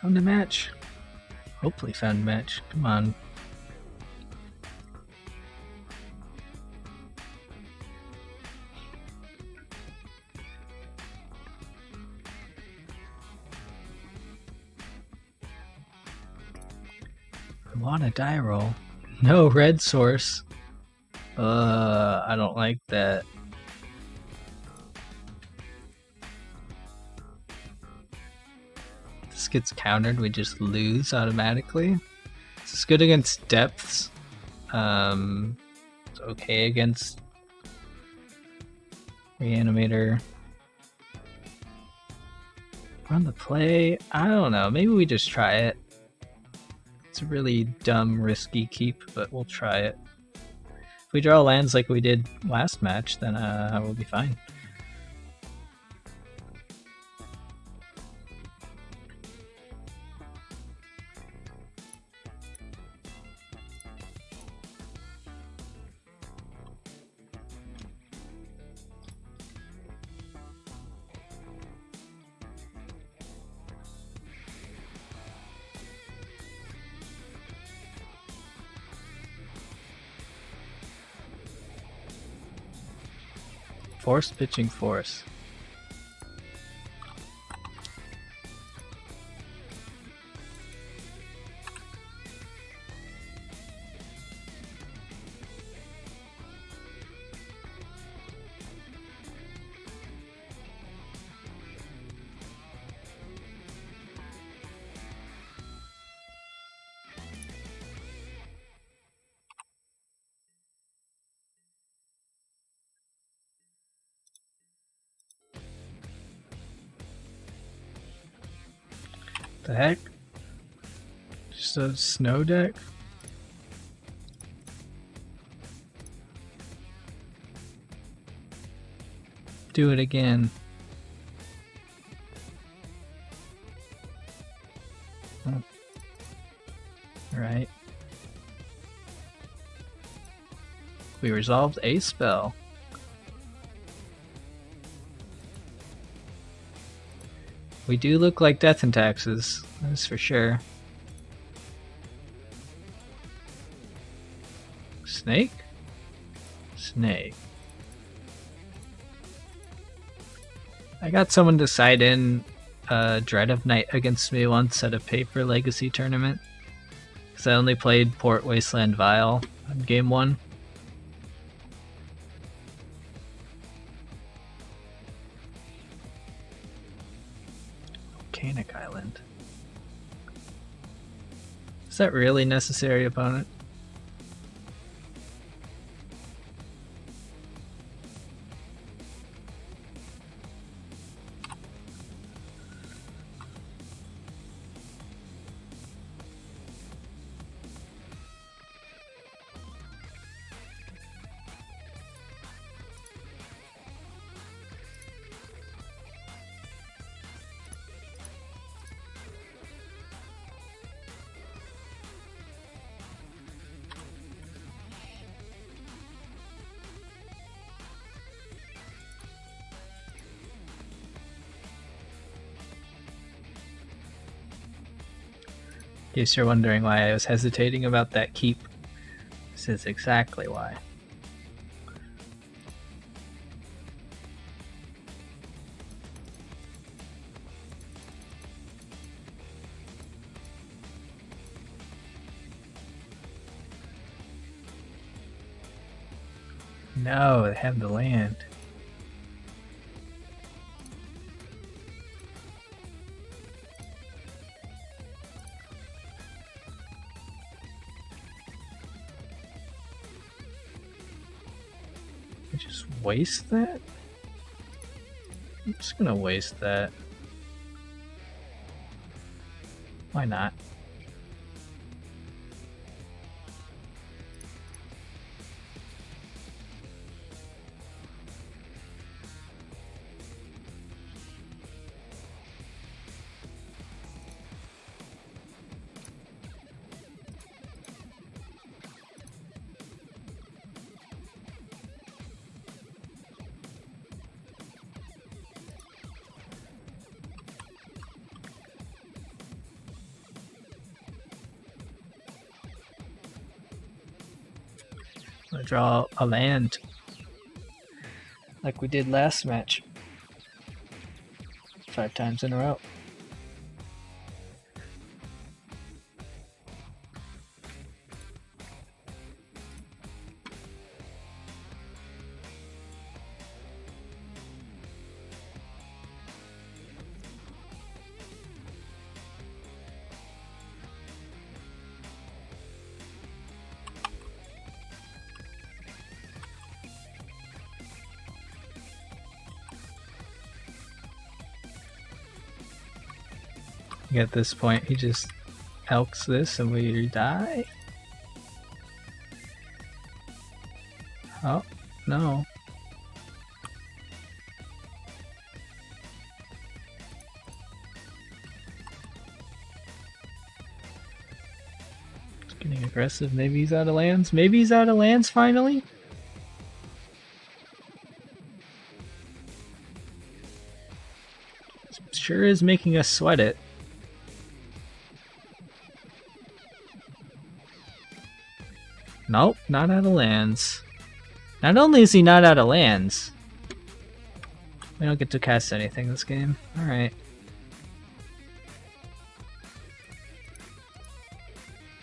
Found a match. Hopefully found a match. Come on. I want a die roll. No red source. I don't like that. This gets countered, we just lose automatically. This is good against depths. It's okay against Reanimator. Run the play? I don't know. Maybe we just try it. It's a really dumb, risky keep, but we'll try it. If we draw lands like we did last match, then we'll be fine. Force pitching force. The heck? Just a snow deck? Do it again. Oh. Alright. We resolved a spell. We do look like Death and Taxes, that's for sure. Snake? Snake. I got someone to side in Dread of Night against me once at a Paper Legacy tournament. Because I only played Port Wasteland Vial on game 1. Volcanic Island. Is that really necessary, opponent? In case you're wondering why I was hesitating about that keep, this is exactly why. No, they have the land. Just waste that? I'm just gonna waste that. Why not? I'm gonna draw a land like we did last match. 5 times in a row. At this point, he just elks this and we die? Oh, no. It's getting aggressive. Maybe he's out of lands? Maybe he's out of lands finally? Sure is making us sweat it. Nope, not out of lands. Not only is he not out of lands, We don't get to cast anything this game. Alright.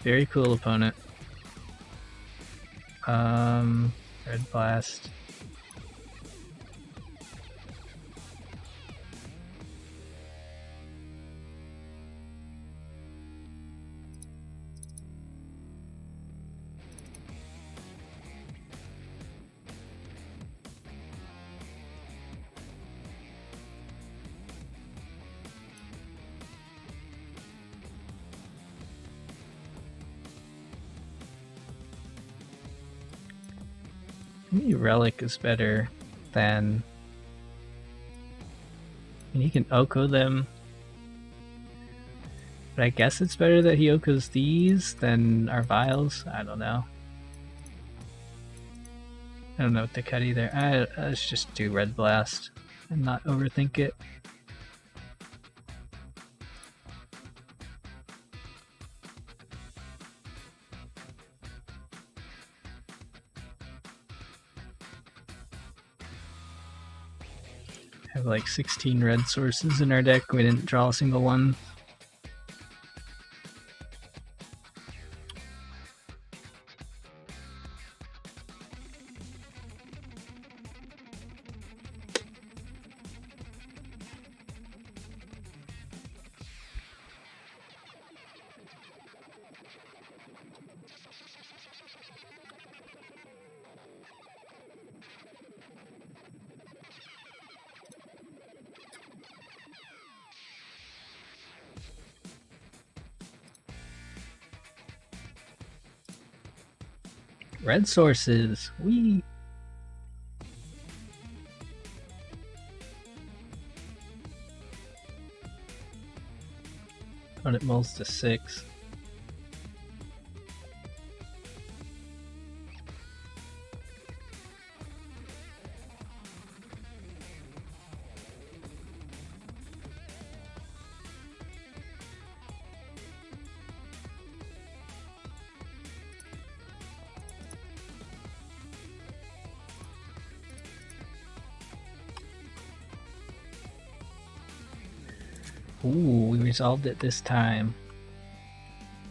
Very cool opponent. Red Blast. Maybe Relic is better than... I mean, he can Oko them. But I guess it's better that he Okos these than our Vials. I don't know. I don't know what to cut either. Let's just do Red Blast and not overthink it. Have like 16 red sources in our deck. We didn't draw a single one. Red sources. Wee. Opponent mulls to 6. Ooh, we resolved it this time.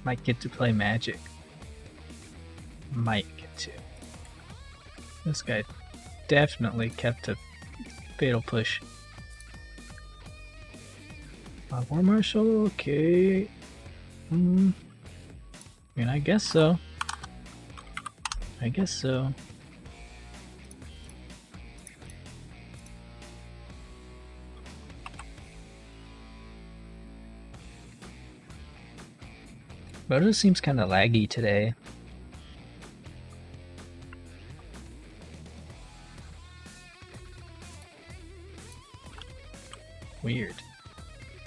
Might get to play Magic. Might get to. This guy definitely kept a fatal push. War Marshal, okay. I mean, I guess so. I guess so. Moto seems kind of laggy today. Weird.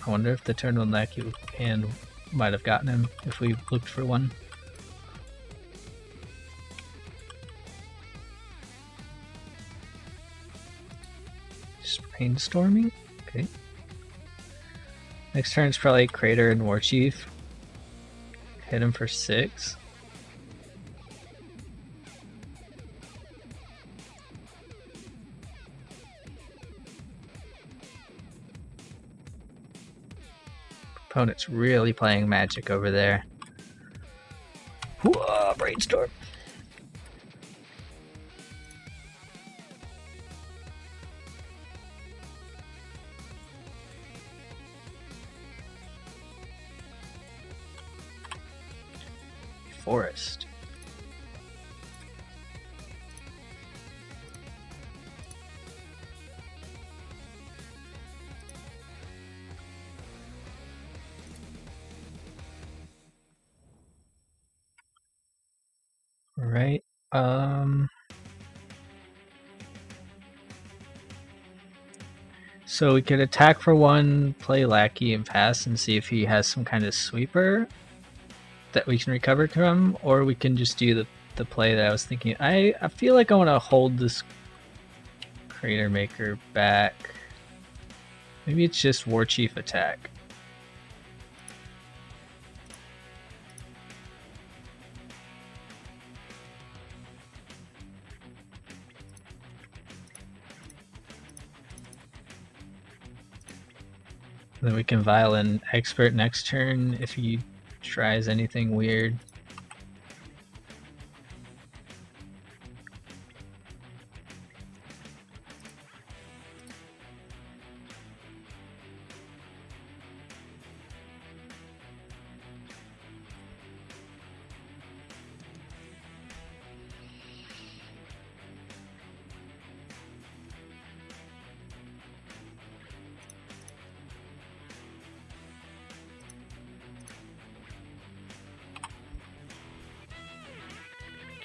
I wonder if the turn one lackey hand might have gotten him if we looked for one. Brainstorming? Okay. Next turn is probably Crater and War Chief. Hit him for 6. Opponent's really playing Magic over there. Whoa, Brainstorm. Forest. Right. So we could attack for 1, play Lackey and pass and see if he has some kind of sweeper that we can recover from, or we can just do the play that I was thinking. I feel like I want to hold this Crater Maker back. Maybe it's just War Chief attack. Then we can Violin Expert next turn if he tries anything weird.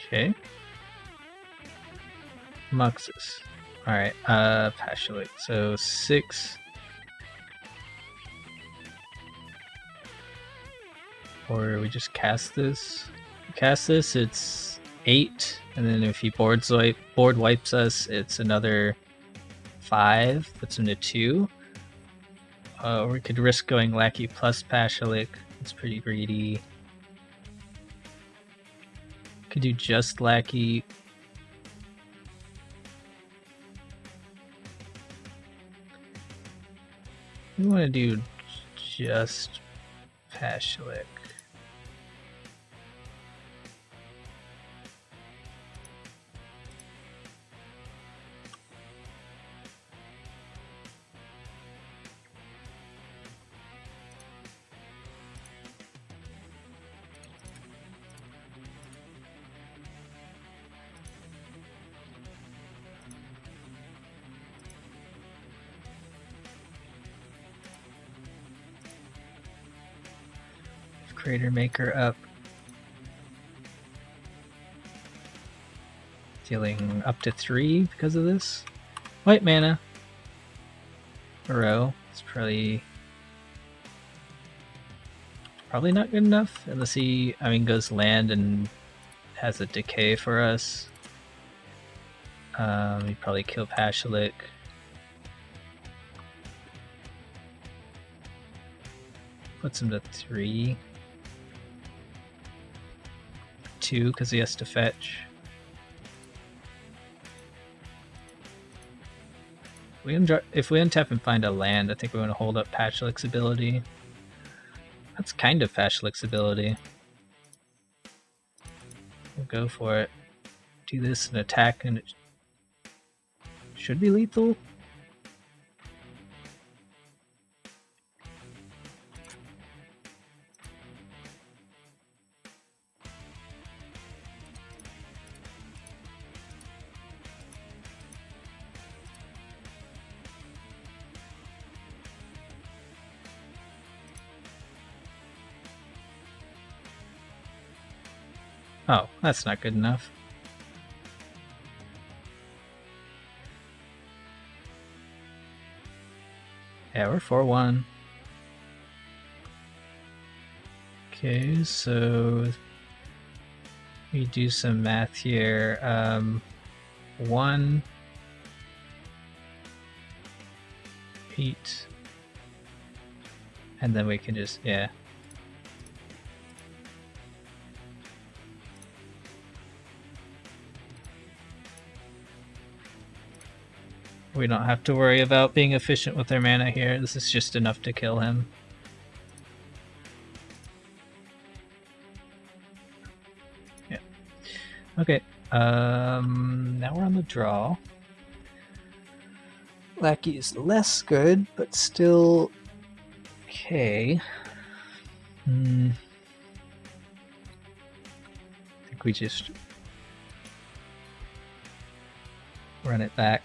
Okay. Muxus. Alright, Pashulik. So 6. Or we just cast this. Cast this, it's 8. And then if he board wipes us, it's another 5. Puts him to 2. Or we could risk going Lackey plus Pashulik. It's pretty greedy. Could do just Lackey. We want to do just Pashulik. Crater Maker up. Dealing up to 3 because of this. White mana. A row. It's probably not good enough unless he, goes land and has a decay for us. He'd probably kill Pashulik. Puts him to 3. 2 because he has to fetch. If we untap and find a land, I think we're going to hold up Pashulik's ability. That's kind of Pashulik's ability. We'll go for it. Do this and attack, and it should be lethal. Oh, that's not good enough. Yeah, we're 4-1. Okay, so we do some math here. 1, 8, and then we can just, yeah. We don't have to worry about being efficient with our mana here. This is just enough to kill him. Yeah. Okay. Now we're on the draw. Lackey is less good, but still okay. I think we just run it back.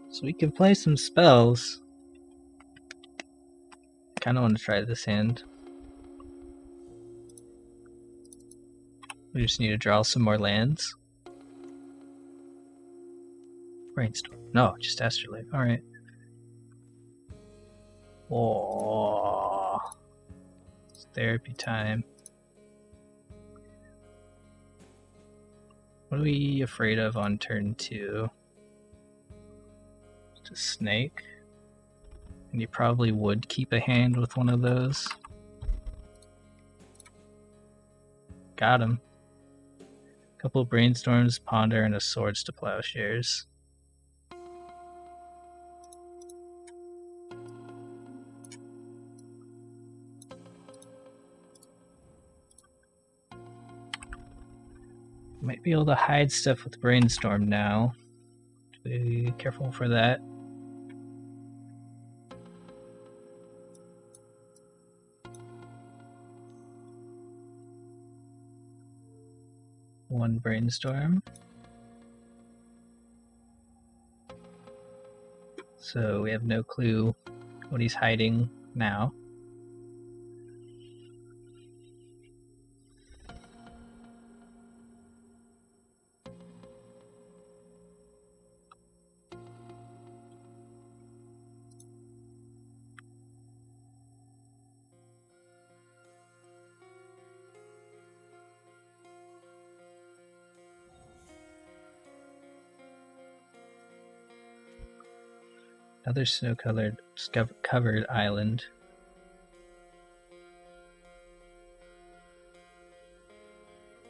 So we can play some spells. Kind of want to try this hand. We just need to draw some more lands. Brainstorm. No, just Astrolabe. Alright. Oh, it's therapy time. What are we afraid of on turn 2? Just a snake. And you probably would keep a hand with one of those. Got him. Couple of brainstorms, ponder, and a swords to plowshares. Might be able to hide stuff with brainstorm now. Be careful for that. One brainstorm. So we have no clue what he's hiding now. Another snow-covered island.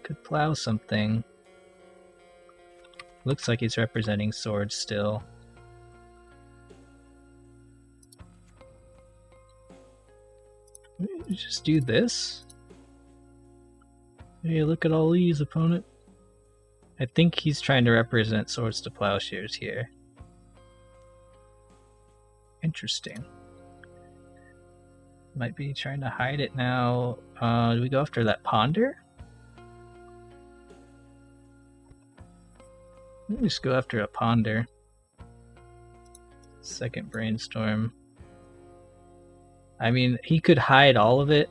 Could plow something. Looks like he's representing swords still. Just do this? Hey, look at all these, opponent. I think he's trying to represent swords to plowshares here. Interesting. Might be trying to hide it now. Do we go after that ponder? Let me just go after a ponder. Second brainstorm. I mean, he could hide all of it.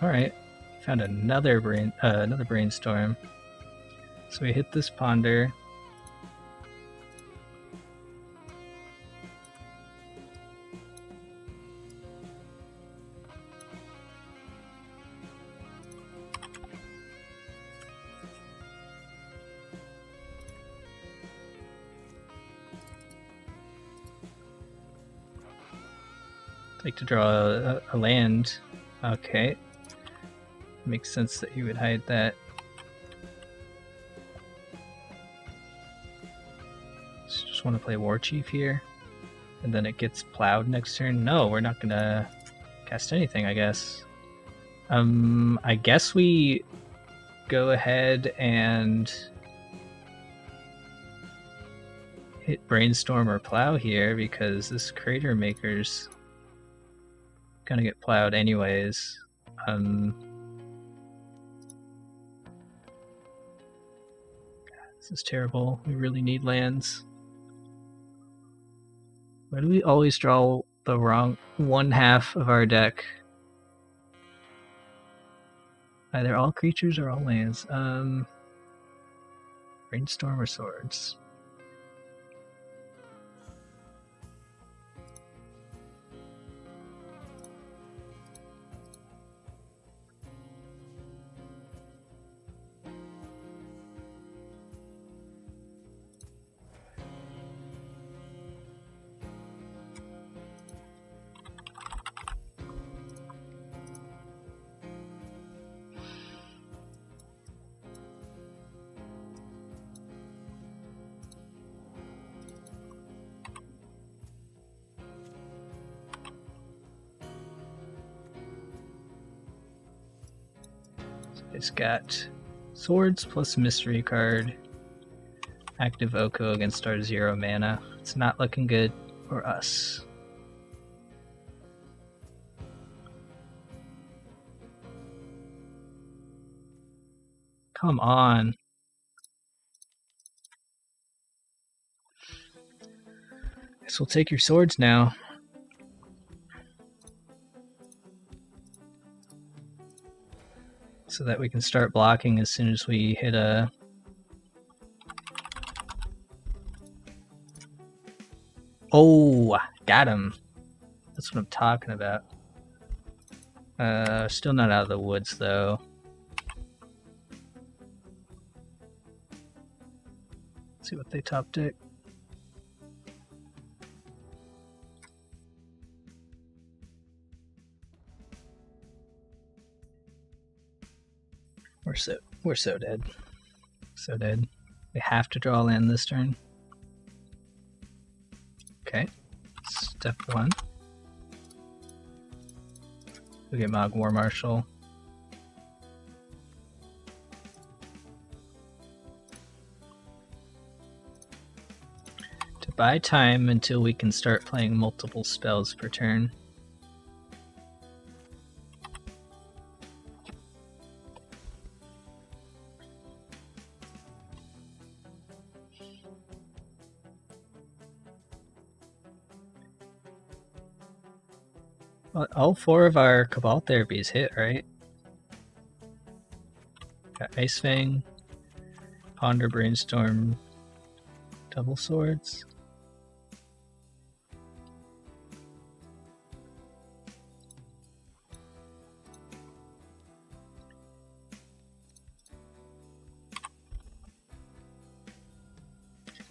Alright, found another brainstorm. So we hit this ponder. I'd like to draw a land. Okay. Makes sense that you would hide that. Just want to play War Chief here. And then it gets plowed next turn. No, we're not gonna cast anything, I guess. I guess we go ahead and hit Brainstorm or Plow here because this Crater Maker's gonna get plowed anyways. This is terrible. We really need lands. Why do we always draw the wrong one half of our deck? Either all creatures or all lands. Brainstorm or swords? It's got swords plus mystery card. Active Oko against our 0 mana. It's not looking good for us. Come on. Guess we'll take your swords now. So that we can start blocking as soon as we hit a... Oh, got him. That's what I'm talking about. Still not out of the woods though. Let's see what they top deck. We're so dead. So dead. We have to draw land this turn. Okay. Step 1. We get Mog War Marshal. To buy time until we can start playing multiple spells per turn. Well, all 4 of our Cabal therapies hit, right? Got Ice Fang, Ponder, Brainstorm, Double Swords.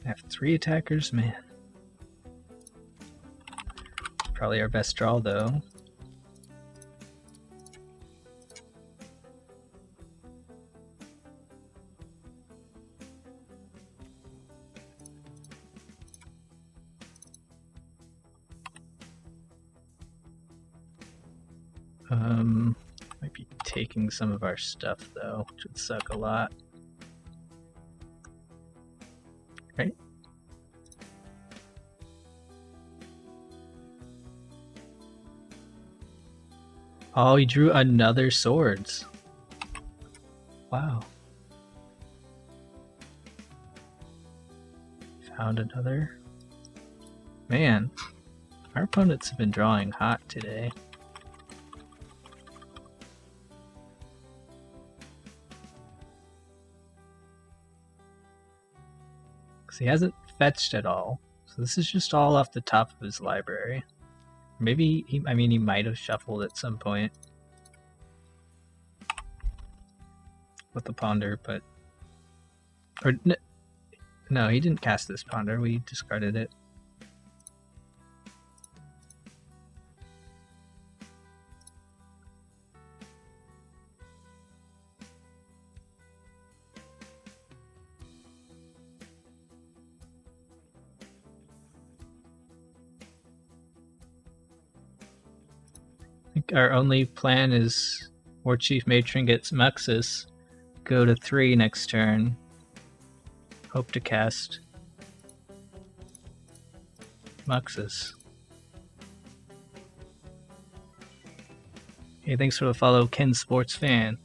I have 3 attackers, man. Probably our best draw though. Might be taking some of our stuff though, which would suck a lot. Right? Oh, he drew another swords. Wow. Found another. Man, our opponents have been drawing hot today. He hasn't fetched at all, so this is just all off the top of his library. Maybe he might have shuffled at some point with the Ponder, but no, he didn't cast this Ponder. We discarded it. Our only plan is War Chief Matron gets Muxus, go to 3 next turn, hope to cast Muxus. Hey, thanks for the follow, Ken Sports Fan.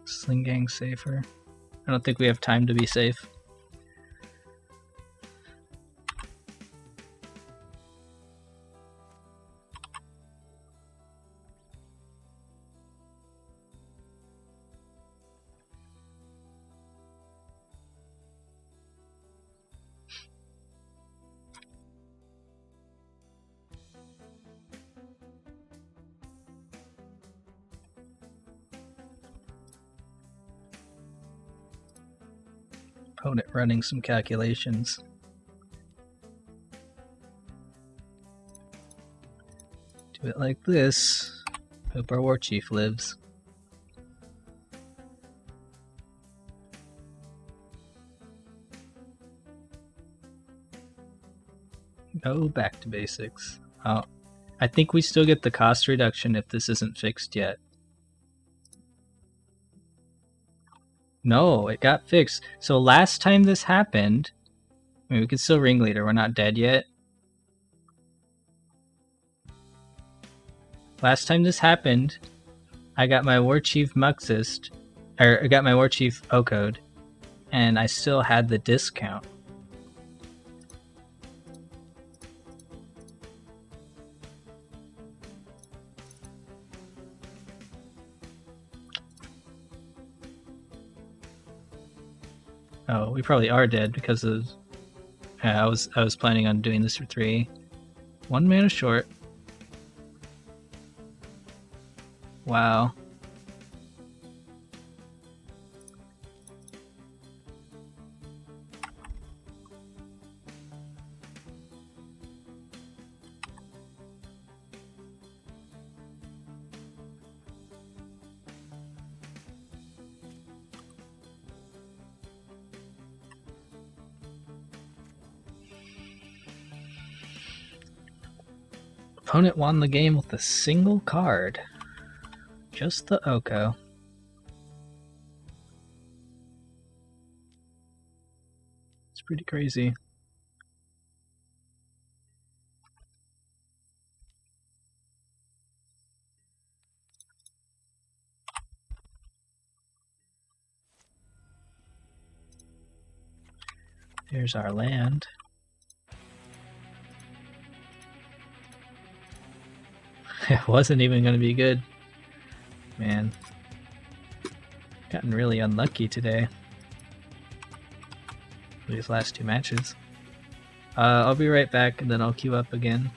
Sling Gang safer. I don't think we have time to be safe. Opponent running some calculations. Do it like this. Hope our War Chief lives. Go back to basics. Oh, I think we still get the cost reduction if this isn't fixed yet. No, it got fixed. So last time this happened, I mean, we can still Ringleader. We're not dead yet. Last time this happened, I got my War Chief Muxist, or I got my War Chief O-Code, and I still had the discount. Oh, we probably are dead because of. Yeah, I was planning on doing this for 3. 1 mana short. Wow. Opponent won the game with a single card. Just the Oko. It's pretty crazy. There's our land. It wasn't even going to be good. Man. Gotten really unlucky today. These last 2 matches. I'll be right back and then I'll queue up again.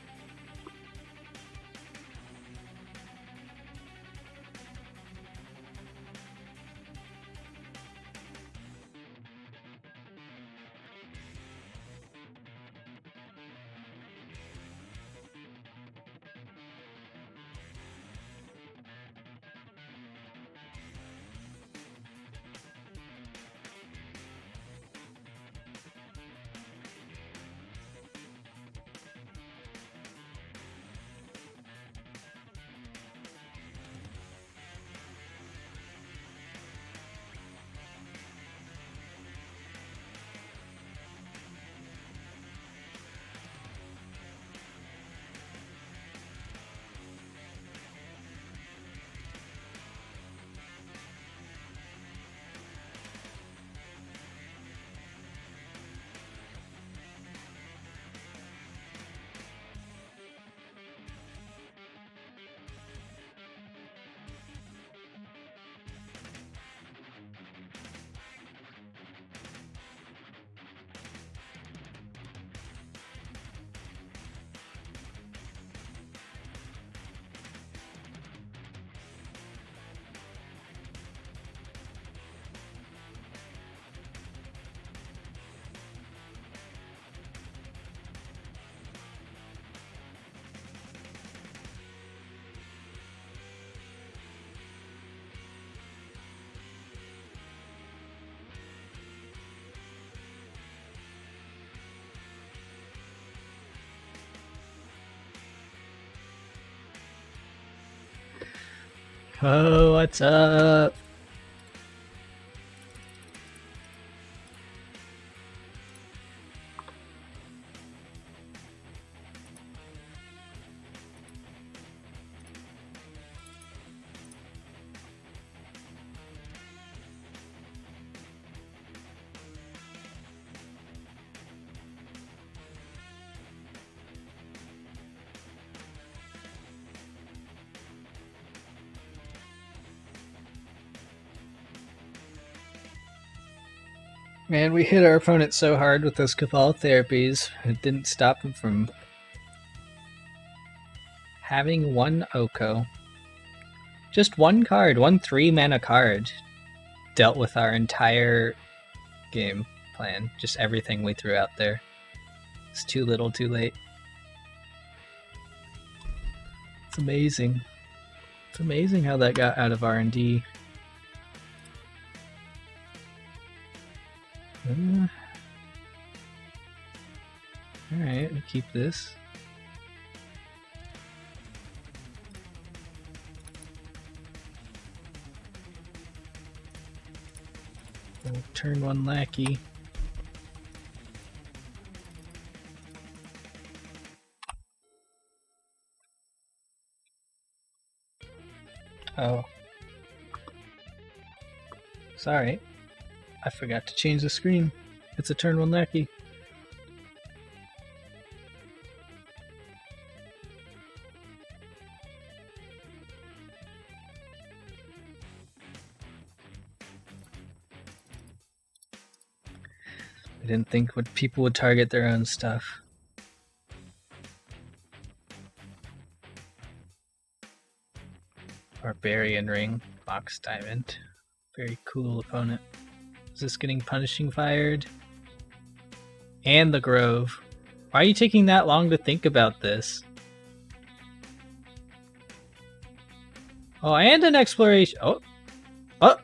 Oh, what's up? Man, we hit our opponent so hard with those Cabal therapies, it didn't stop him from having 1 Oko. Just 1 card, 1 3-mana card, dealt with our entire game plan. Just everything we threw out there. It's too little, too late. It's amazing. It's amazing how that got out of R&D. Alright, we'll keep this. We'll turn 1 lackey. Oh. Sorry. I forgot to change the screen. It's a turn 1 lackey. I didn't think what people would target their own stuff. Barbarian Ring, Box Diamond. Very cool opponent. Is this getting Punishing Fired? And the Grove. Why are you taking that long to think about this? Oh, and an Exploration. Oh. Oh.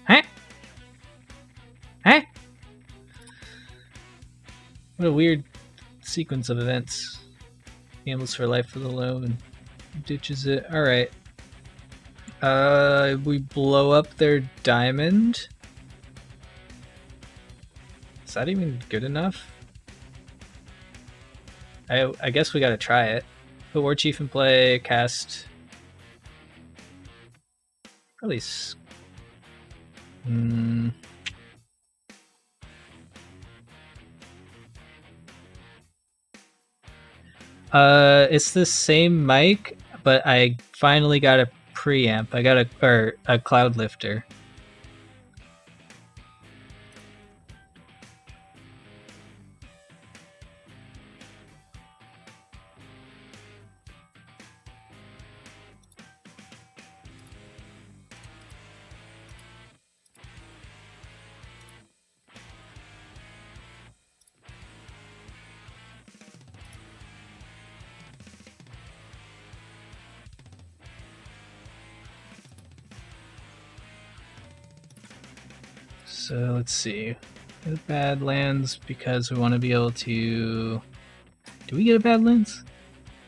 Huh? Huh? What a weird sequence of events. Gambles for life for the low and ditches it. Alright. We blow up their diamond. Is that even good enough? I guess we gotta try it. Put War Chief in play, cast... Release. It's the same mic, but I finally got a preamp. I got a Cloud Lifter. So let's see. Get Badlands because we want to be able to... Do we get a Badlands?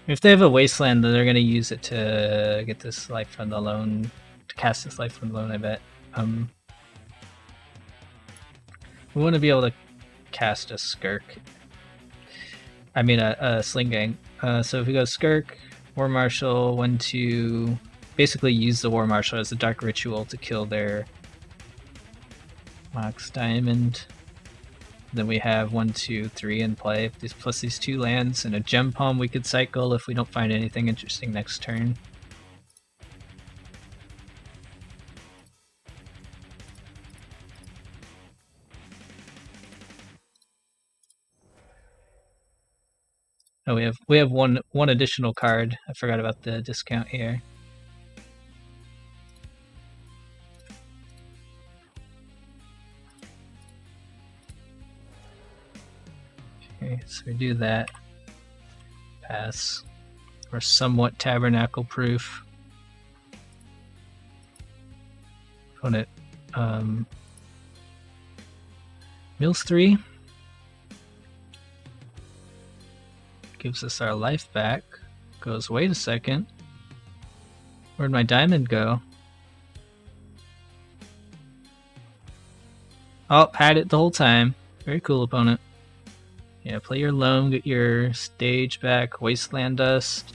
If they have a Wasteland, then they're going to use it to get this Life from the Loan, to cast this Life from the Loan, I bet. We want to be able to cast a Skirk. I mean a Sling Gang. So if we go Skirk, War Marshal, 1-2, basically use the War Marshal as a Dark Ritual to kill their Mox Diamond. Then we have 1, 2, 3 in play. Plus these 2 lands and a Gem Palm we could cycle if we don't find anything interesting next turn. Oh, we have one additional card. I forgot about the discount here. Okay, so we do that. Pass. We're somewhat Tabernacle proof. Opponent mills 3. Gives us our life back. Goes, wait a second. Where'd my diamond go? Oh, had it the whole time. Very cool, opponent. Yeah, play your loam, get your stage back, Wasteland Dust.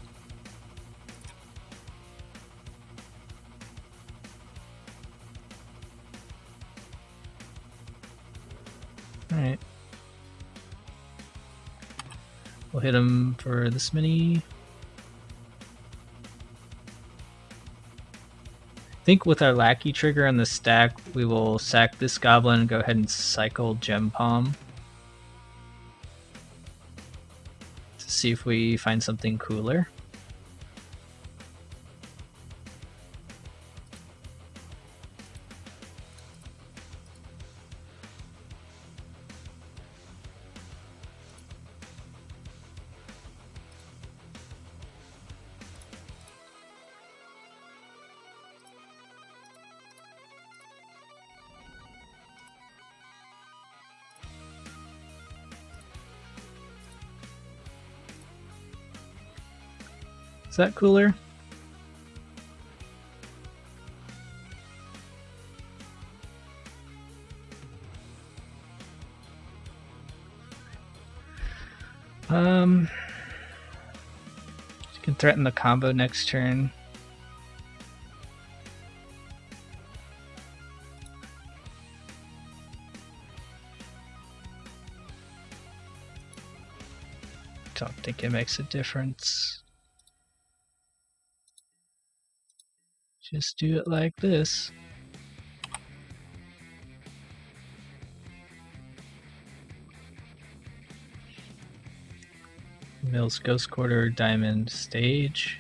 Alright. We'll hit him for this many. I think with our Lackey trigger on the stack, we will sack this goblin and go ahead and cycle Gem Palm. To see if we find something cooler. Is that cooler? You can threaten the combo next turn. Don't think it makes a difference. Just do it like this. Mills Ghost Quarter Diamond Stage.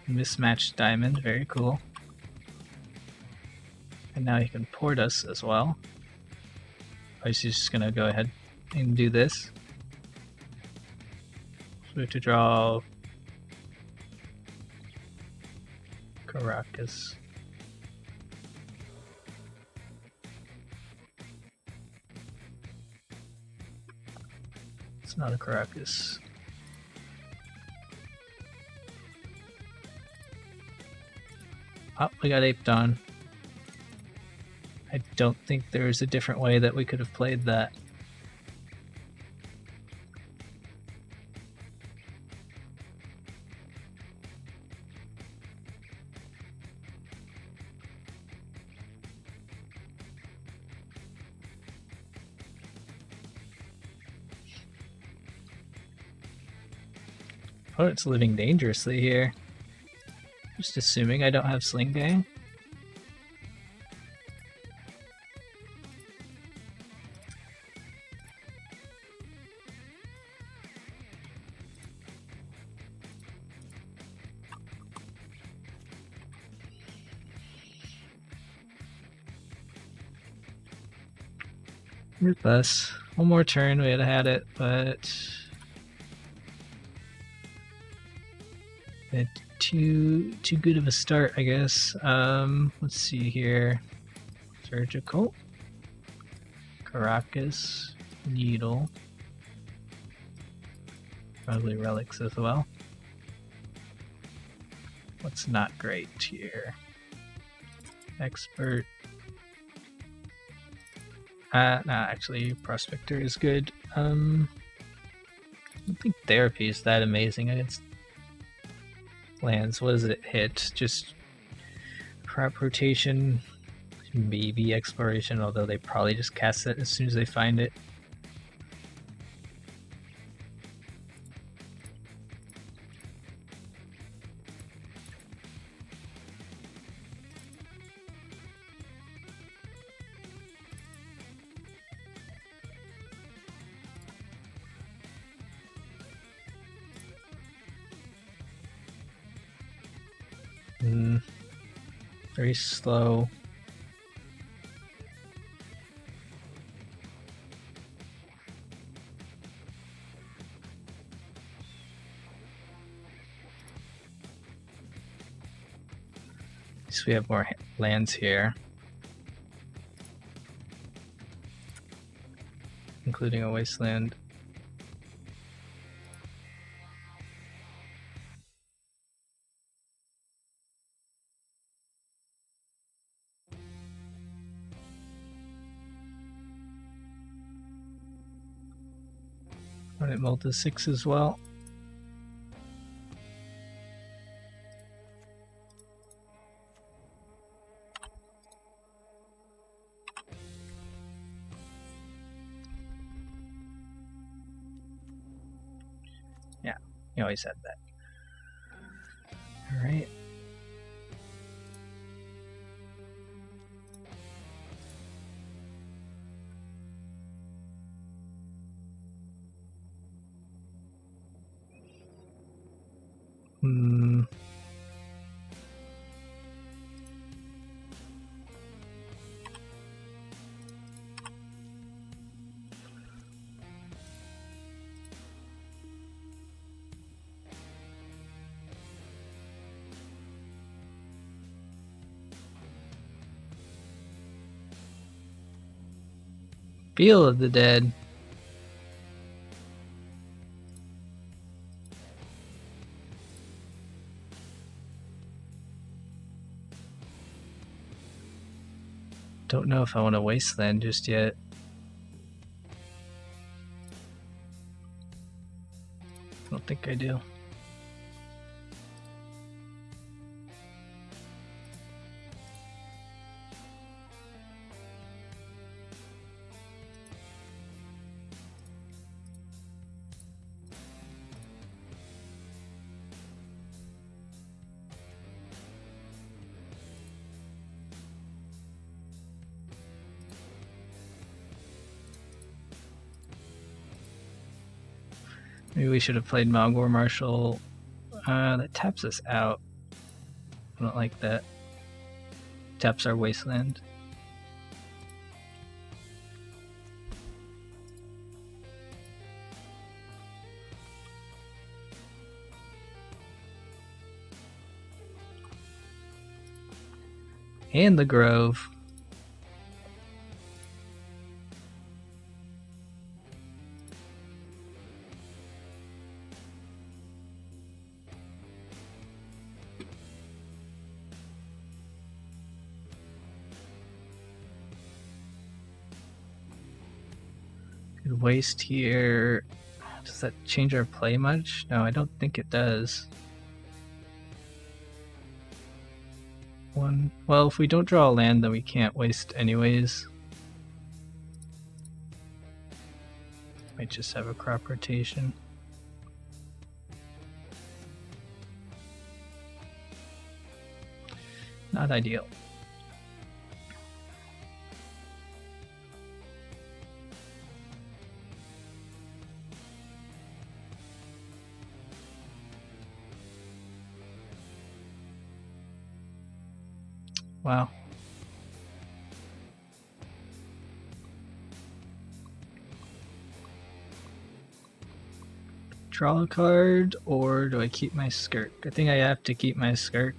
Mismatched Diamond, very cool. And now he can port us as well. Or is he just gonna go ahead and do this? So we have to draw Caracas. It's not a Caracas. Oh, we got aped on. I don't think there's a different way that we could have played that. Oh, it's living dangerously here. Just assuming I don't have Sling Gang. With us. One more turn, we had had it, but too good of a start, I guess. Let's see here. Surgical, Caracas, Needle, probably relics as well. What's not great here? Expert. Nah, actually, Prospector is good. I don't think Therapy is that amazing against lands. What does it hit? Just crop rotation, maybe exploration, although they probably just cast it as soon as they find it. Very slow. At least we have more lands here, including a wasteland. Run it multi 6 as well. Yeah, you always had that. Alright. Feel of the Dead. Don't know if I want a wasteland just yet. I don't think I do. Maybe we should have played Malgor Marshal. That taps us out. I don't like that. Taps our wasteland. And the Grove. Could waste here. Does that change our play much? No, I don't think it does. One. Well, if we don't draw a land, then we can't waste anyways. Might just have a crop rotation. Not ideal. Wow. Draw a card, or do I keep my Skirk? I think I have to keep my Skirk.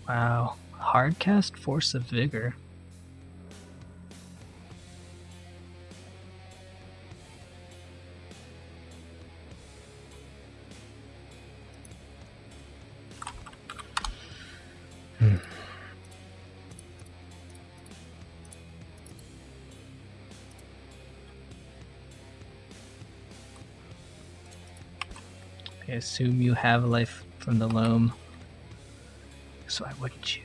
Wow. Hardcast Force of Vigor. I assume you have life from the loam, so why wouldn't you?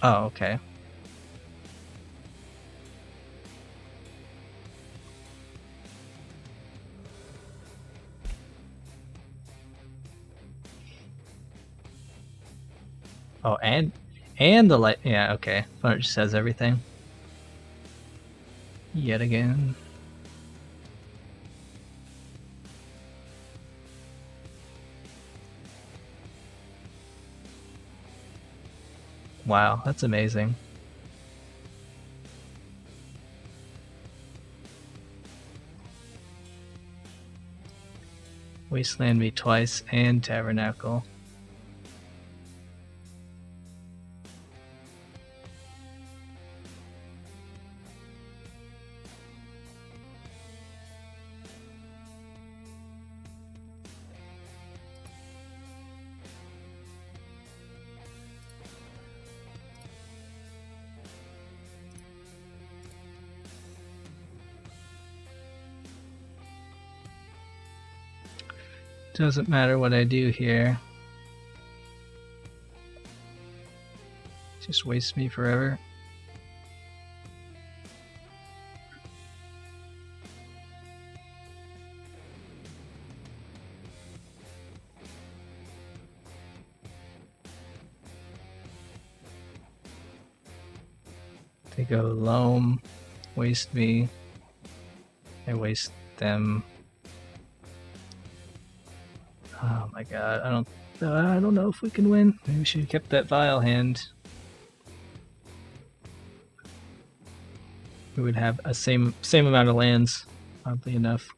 Oh, okay. Oh, and the light. Yeah, okay. But it just says everything. Yet again. Wow, that's amazing. Wasteland me twice and Tabernacle. Doesn't matter what I do here. Just waste me forever. They go loam, waste me. I waste them. Oh my god, I don't know if we can win. Maybe we should have kept that Vile hand. We would have a same amount of lands, oddly enough.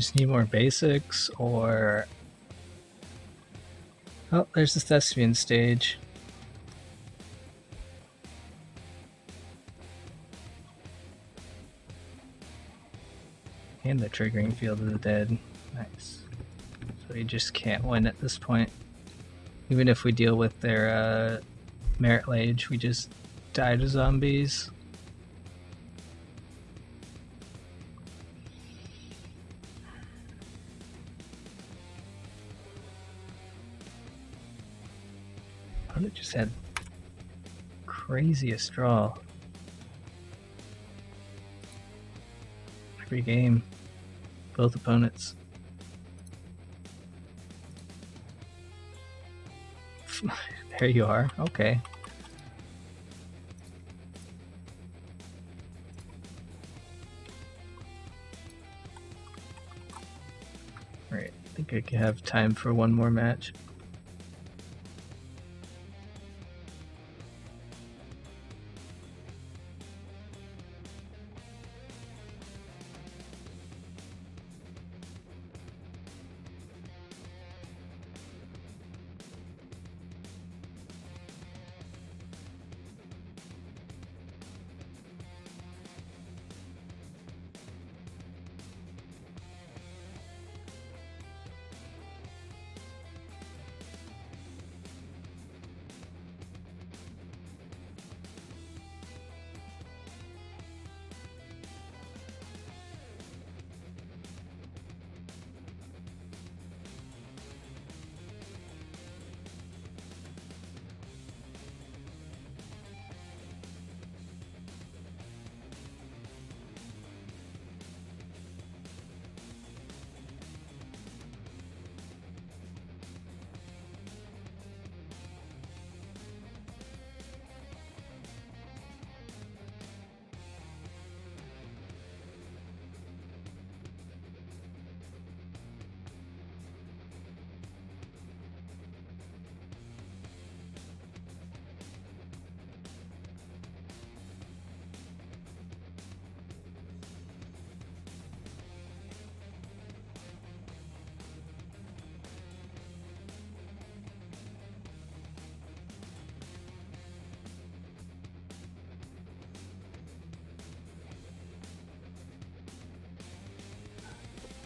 Just need more basics, or... Oh, there's the thespian stage. And the triggering field of the dead. Nice. So we just can't win at this point. Even if we deal with their merit lage, we just die to zombies. Opponent just had craziest draw. Every game. Both opponents. There you are. Okay. Alright, I think I could have time for one more match.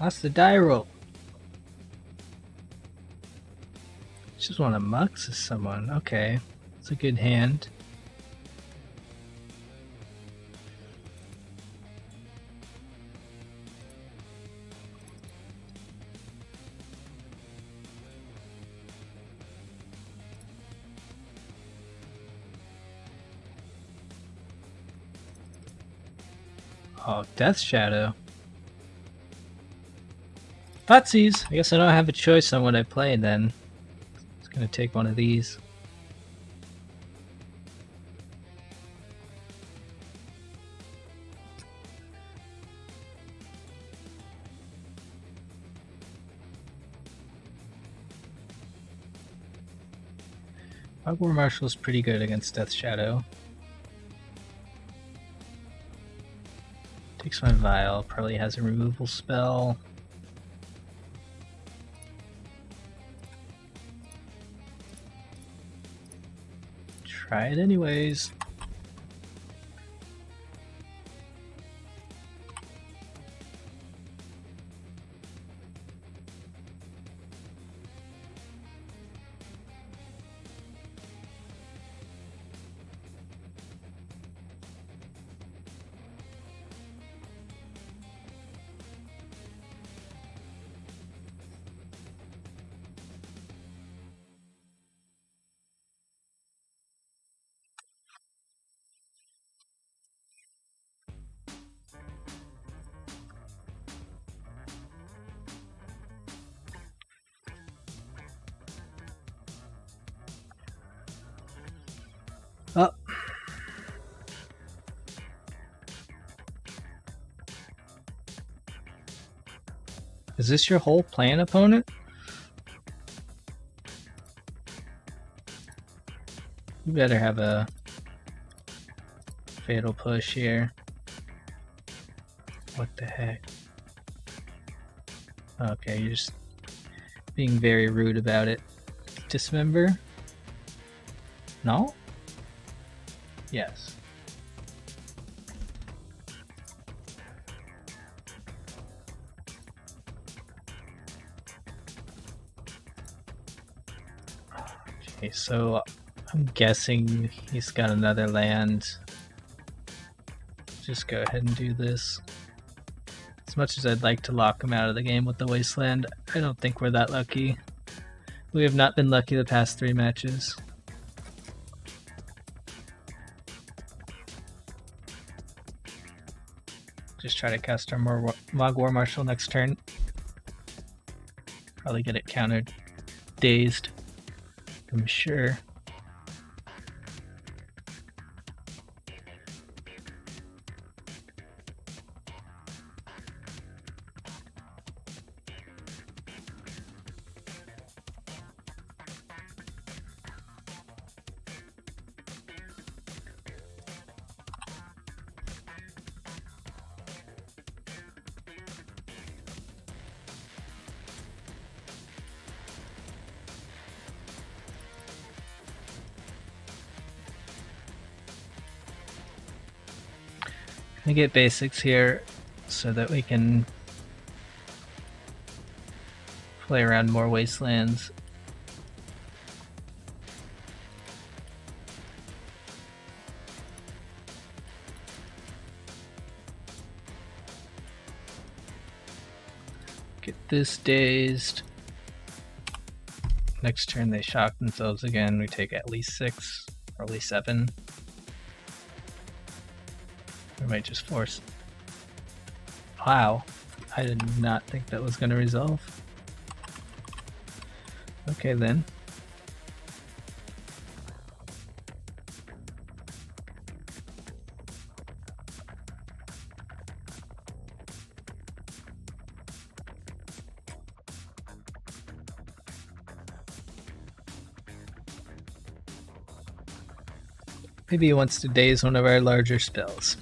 Lost the die roll. Just want to mux someone. Okay, it's a good hand. Oh, Death Shadow. Futsies! I guess I don't have a choice on what I play then. It's gonna take one of these. War Marshal is pretty good against Death Shadow. Takes my vial, probably has a removal spell. Try it anyways. Oh. Is this your whole plan, opponent? You better have a fatal push here. What the heck? Okay, you're just being very rude about it. Dismember? No? Yes. Okay, so I'm guessing he's got another land. Just go ahead and do this. As much as I'd like to lock him out of the game with the Wasteland, I don't think we're that lucky. We have not been lucky the past 3 matches. Just try to cast our Mog War Marshal next turn. Probably get it countered. Dazed, I'm sure. Gonna get basics here so that we can play around more wastelands. Get this dazed. Next turn they shock themselves again. We take at least 6, probably 7. We might just force. Wow, I did not think that was going to resolve. Okay then. Maybe he wants to daze one of our larger spells.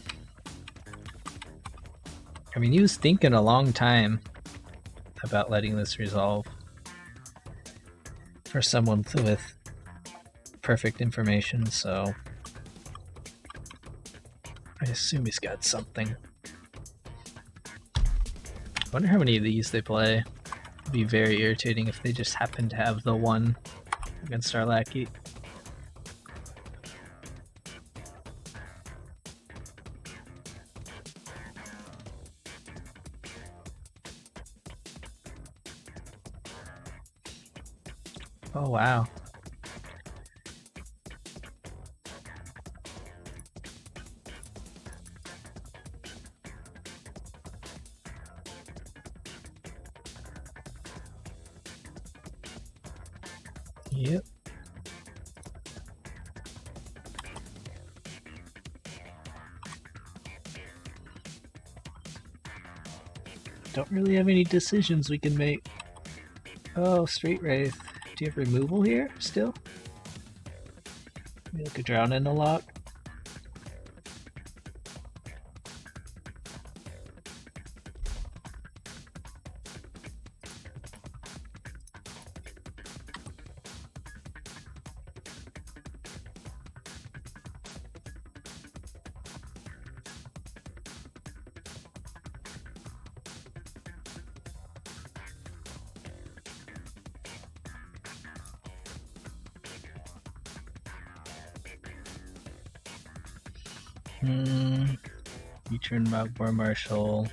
I mean, he was thinking a long time about letting this resolve. For someone with perfect information, so I assume he's got something. I wonder how many of these they play. It'd be very irritating if they just happen to have the one against our lackey. Oh wow. Yep. Don't really have any decisions we can make. Oh, Straight Wraith. Do you have removal here still? Maybe like a drown in a lock. Return Mog War Marshal.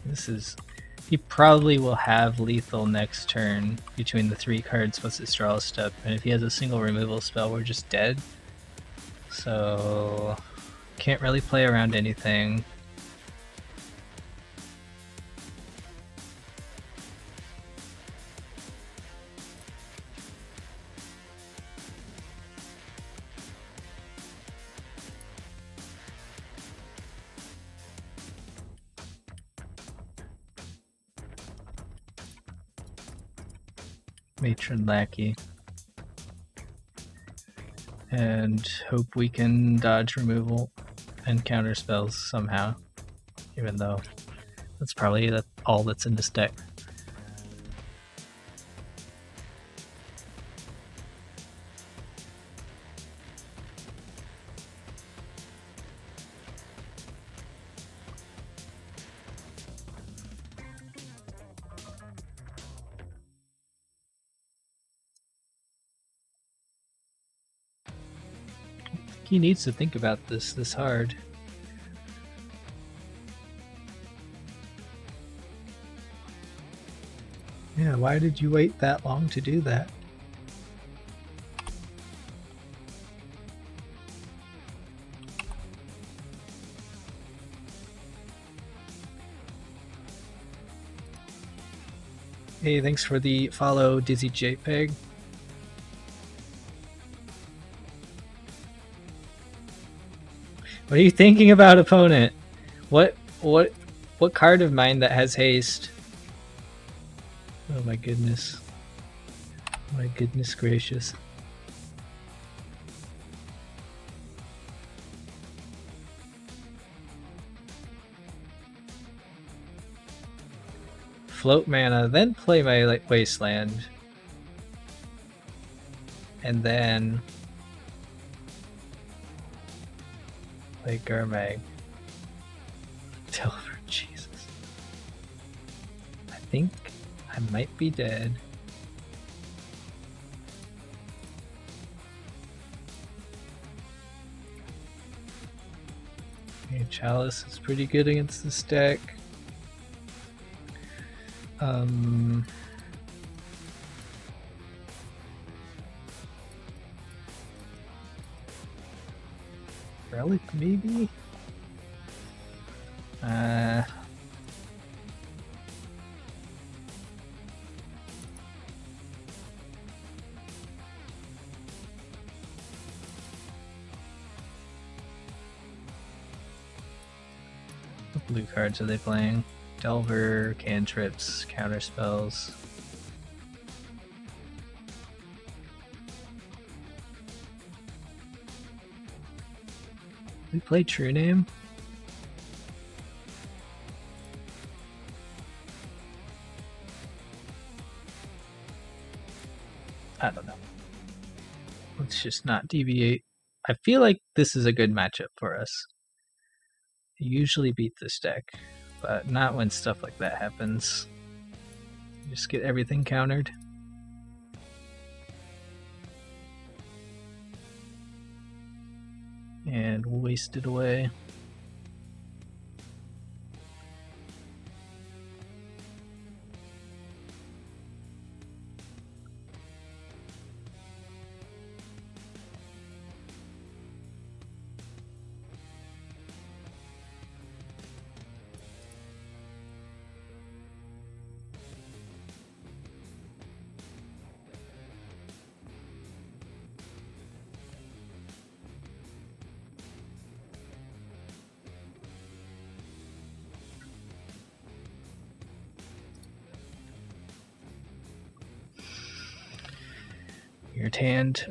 This is... He probably will have lethal next turn between the 3 cards plus his draw step, and if he has a single removal spell, we're just dead. So... Can't really play around anything. Matron Lackey. And hope we can dodge removal and counter spells somehow. even though that's probably all that's in this deck. He needs to think about this hard. Yeah, why did you wait that long to do that? Hey, thanks for the follow, Dizzy JPEG. What are you thinking about, opponent? What card of mine that has haste? Oh my goodness. My goodness gracious. Float mana, then play my wasteland. And then play Garmag. Delver, Jesus. I think I might be dead. Okay, Chalice is pretty good against this deck. Relic, maybe? What blue cards are they playing? Delver, cantrips, counterspells. We play True Name? I don't know. Let's just not deviate. I feel like this is a good matchup for us. I usually beat this deck, but not when stuff like that happens. Just get everything countered. And we'll waste it away. Your hand.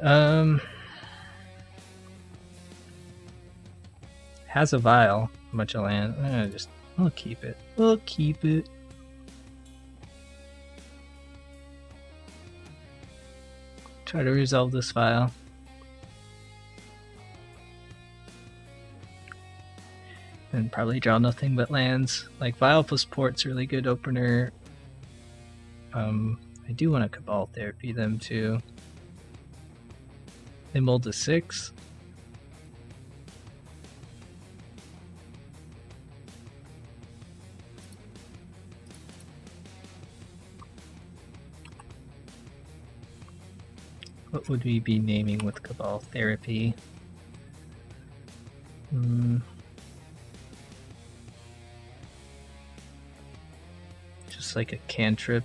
Has a vial. A bunch of land. I'll keep it. We'll keep it. Try to resolve this vial. And probably draw nothing but lands. Like Vial plus Port's really good opener. I do want to Cabal Therapy them too. They mold to 6. What would we be naming with Cabal Therapy? Just like a cantrip.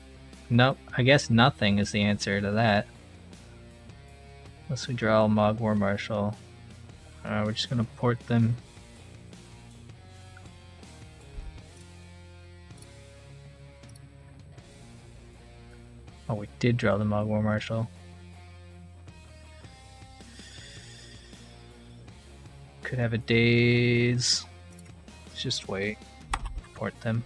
Nope, I guess nothing is the answer to that. Unless we draw a Mog War Marshal. We're just gonna port them. Oh, we did draw the Mog War Marshal. Could have a daze. Let's just wait. support them.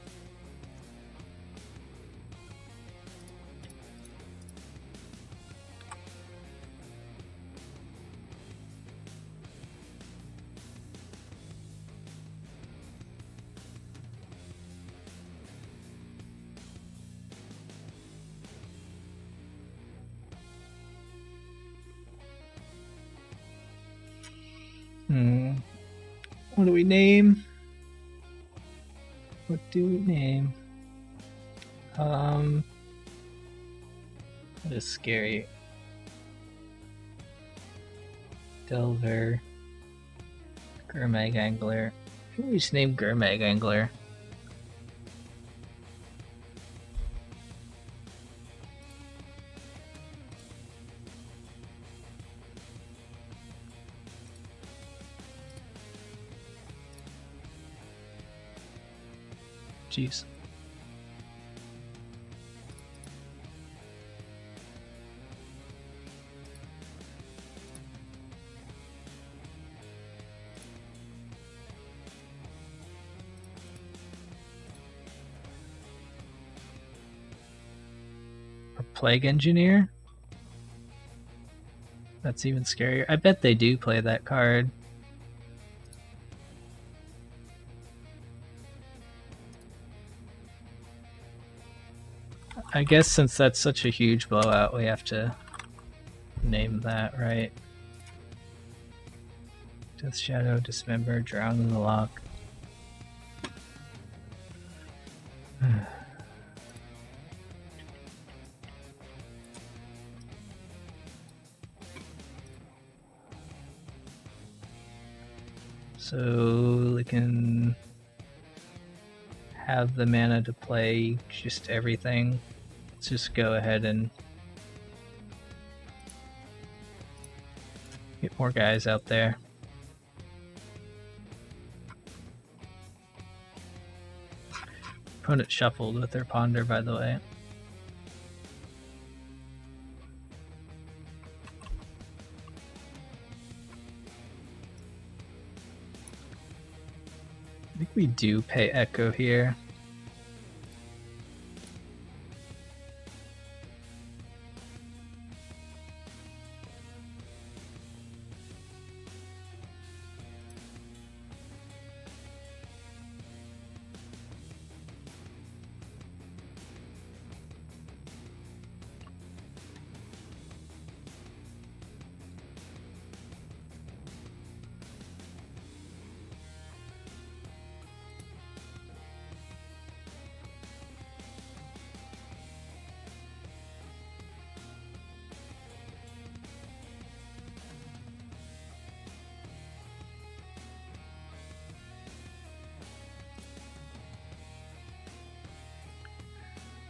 What do we name? What do we name? That is scary. Delver. Gurmag Angler. I think we just name Gurmag Angler. Jeez. A Plague Engineer? That's even scarier. I bet they do play that card. I guess since that's such a huge blowout, we have to name that, right? Death Shadow, Dismember, Drown in the Lock. So we can have the mana to play just everything. Let's just go ahead and get more guys out there. Opponent shuffled with their Ponder, by the way. I think we do pay Echo here.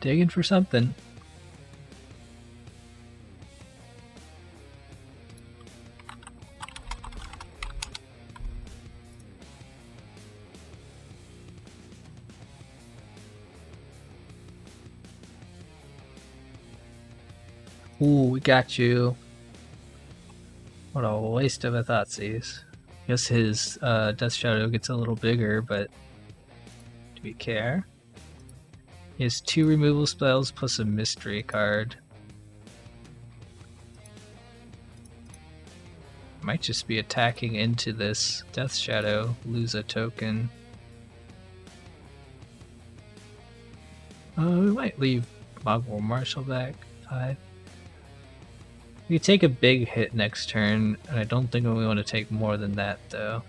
Digging for something. Ooh, we got you. What a waste of a Thoughtseize. Guess his Death Shadow gets a little bigger, but do we care? He has 2 removal spells plus a mystery card. Might just be attacking into this Death Shadow, lose a token. We might leave Mogwai Marshal back. 5. We could take a big hit next turn, and I don't think we want to take more than that, though.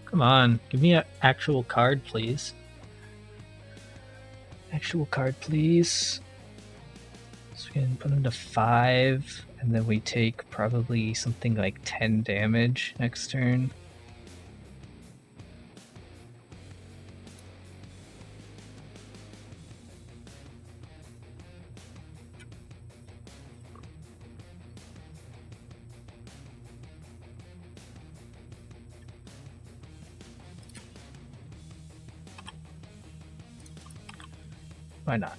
Come on, give me an actual card, please. Actual card, please. So we can put him to 5, and then we take probably something like 10 damage next turn. Why not?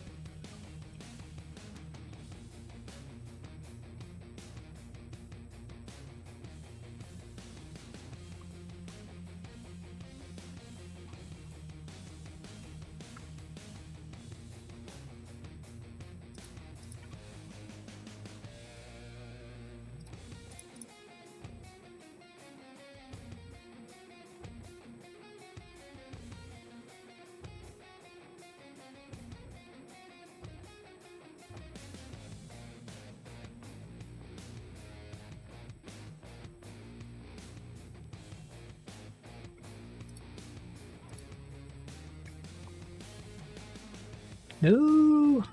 No!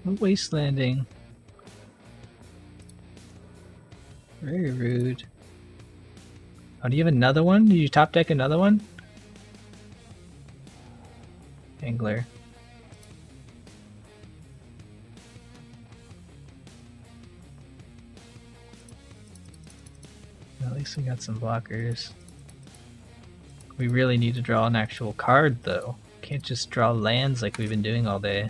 No wastelanding. Very rude. Oh, do you have another one? Did you top deck another one? Angler. At least we got some blockers. We really need to draw an actual card, though. Can't just draw lands like we've been doing all day.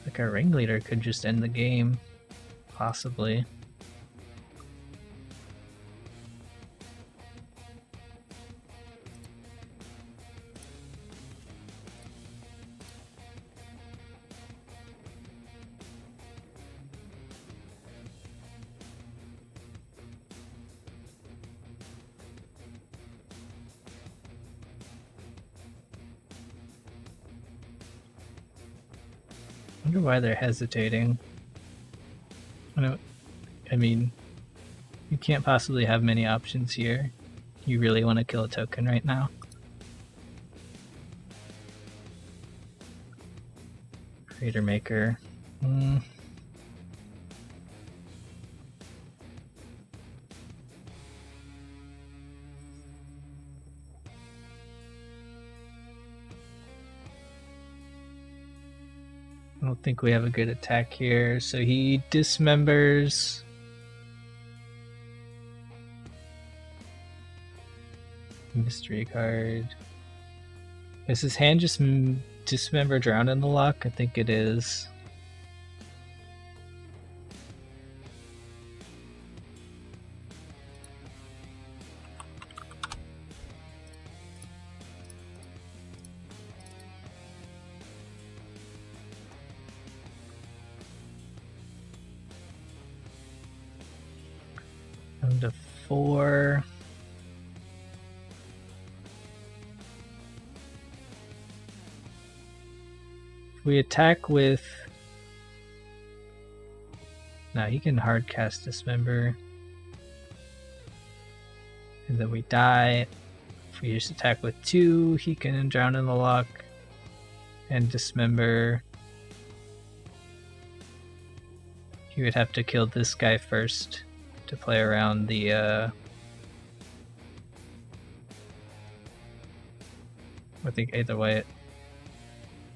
Like our ringleader could just end the game. Possibly. I wonder why they're hesitating. I mean, you can't possibly have many options here. You really want to kill a token right now? Creator Maker. I don't think we have a good attack here, so he dismembers. Mystery card. Is his hand just dismember drown in the lock? I think it is. Down to 4. We attack with... No, he can hard cast Dismember. And then we die. If we just attack with 2, he can drown in the lock and Dismember. He would have to kill this guy first to play around the I think either way.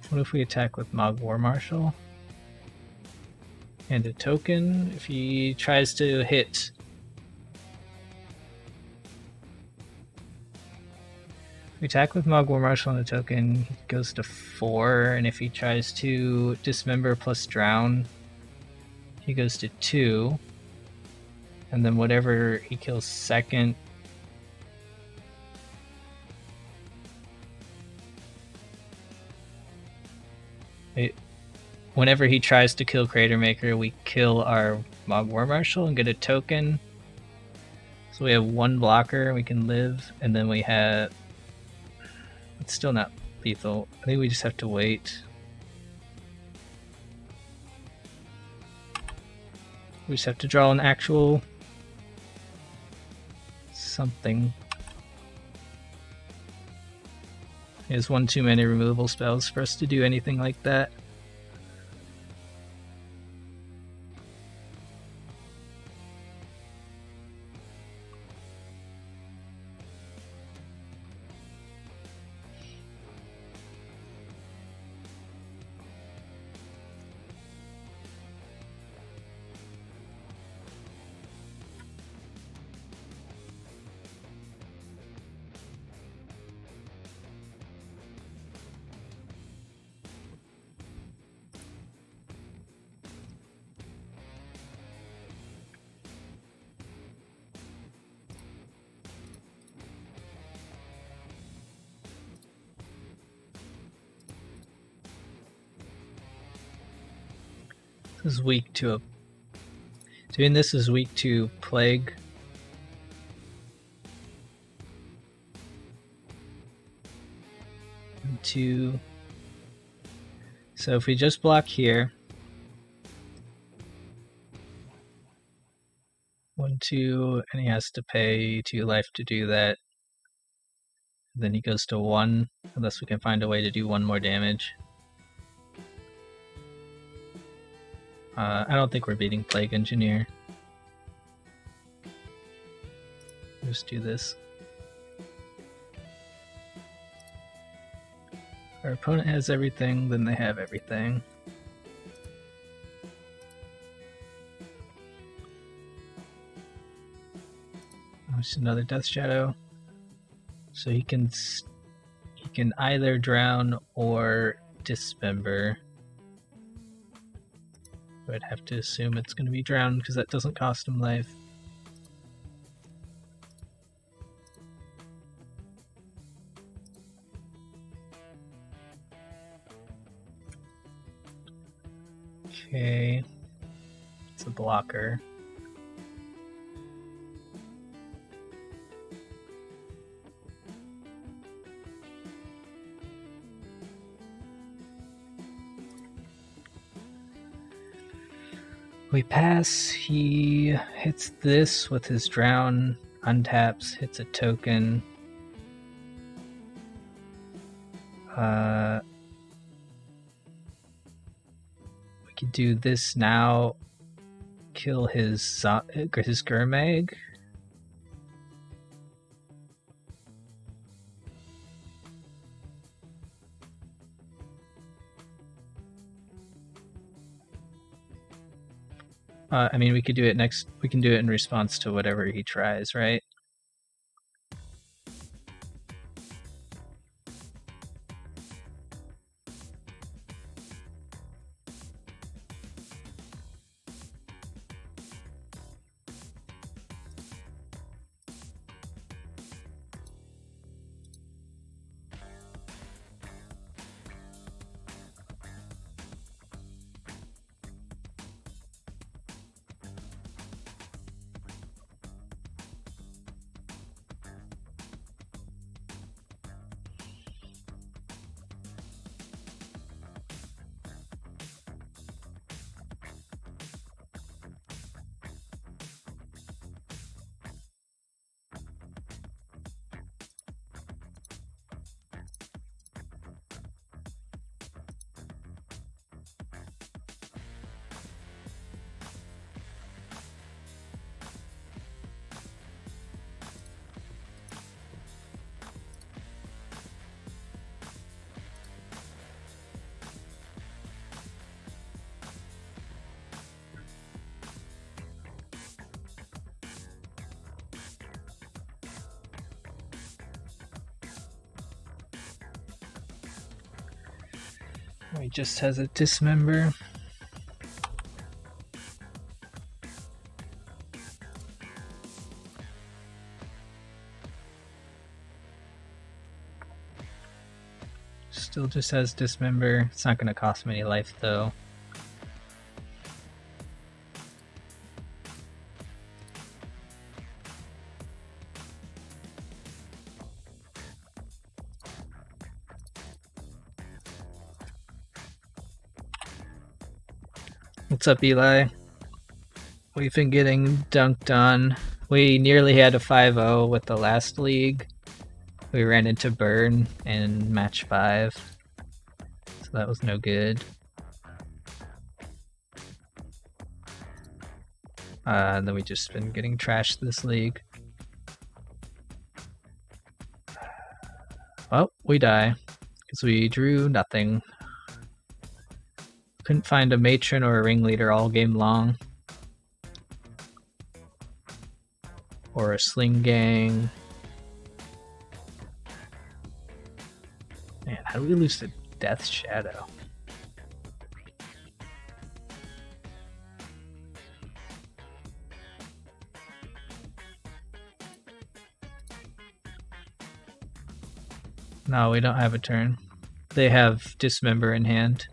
What if we attack with Mog War Marshal? And a token. If he tries to hit. If we attack with Mog War Marshal and a token, he goes to 4. And if he tries to Dismember plus Drown, he goes to 2. And then whatever he kills second. Whenever he tries to kill Creator Maker, we kill our Mog War Marshal and get a token. So we have 1 blocker, we can live, and then we have... It's still not lethal. I think we just have to wait. We just have to draw an actual... something. He has 1 too many removal spells for us to do anything like that. This is weak to a... Doing this is weak to Plague. Two. So if we just block here, 1, 2, and he has to pay 2 life to do that. Then he goes to 1, unless we can find a way to do 1 more damage. I don't think we're beating Plague Engineer. Just do this. Our opponent has everything, then they have everything. Just another Death Shadow. So he can either drown or dismember. So I'd have to assume it's going to be drown because that doesn't cost him life. Okay, it's a blocker. We pass, he hits this with his drown, untaps, hits a token. We could do this now, kill his Gurmag. I mean, we could do it next. We can do it in response to whatever he tries, right? He just has a dismember. Still just has dismember. It's not going to cost him any life though. What's up, Eli? We've been getting dunked on. We nearly had a 5-0 with the last league. We ran into Burn in match 5. So that was no good. And then we just been getting trashed this league. Well, we die. Because we drew nothing. Couldn't find a matron or a ringleader all game long. Or a sling gang. Man, how do we lose to Death Shadow? No, we don't have a turn. They have Dismember in hand.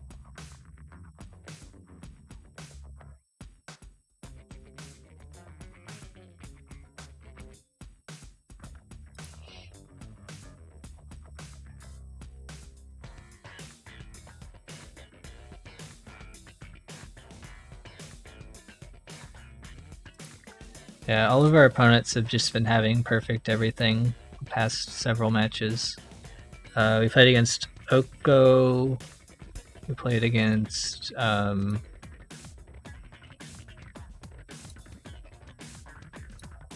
Yeah, all of our opponents have just been having perfect everything the past several matches. We played against Oko. We played against are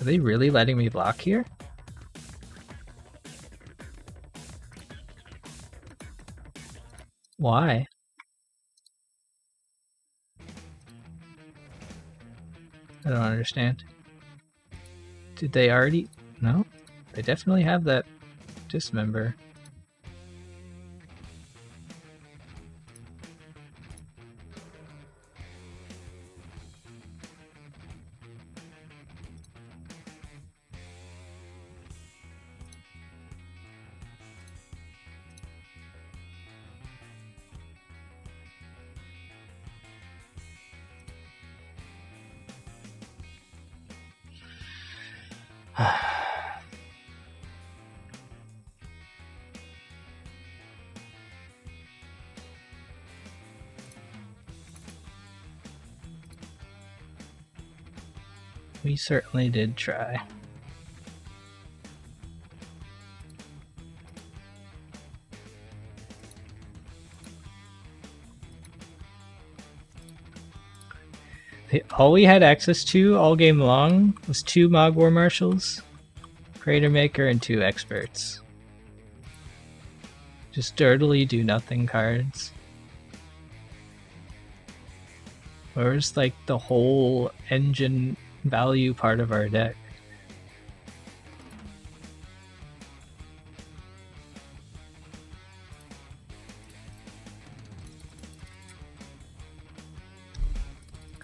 they really letting me block here? Why? I don't understand. Did they already? No? They definitely have that dismember. We certainly did try. All we had access to all game long was 2 Mog War Marshals, Creator Maker, and 2 Experts. Just dirtily do nothing cards. Where's like the whole engine value part of our deck?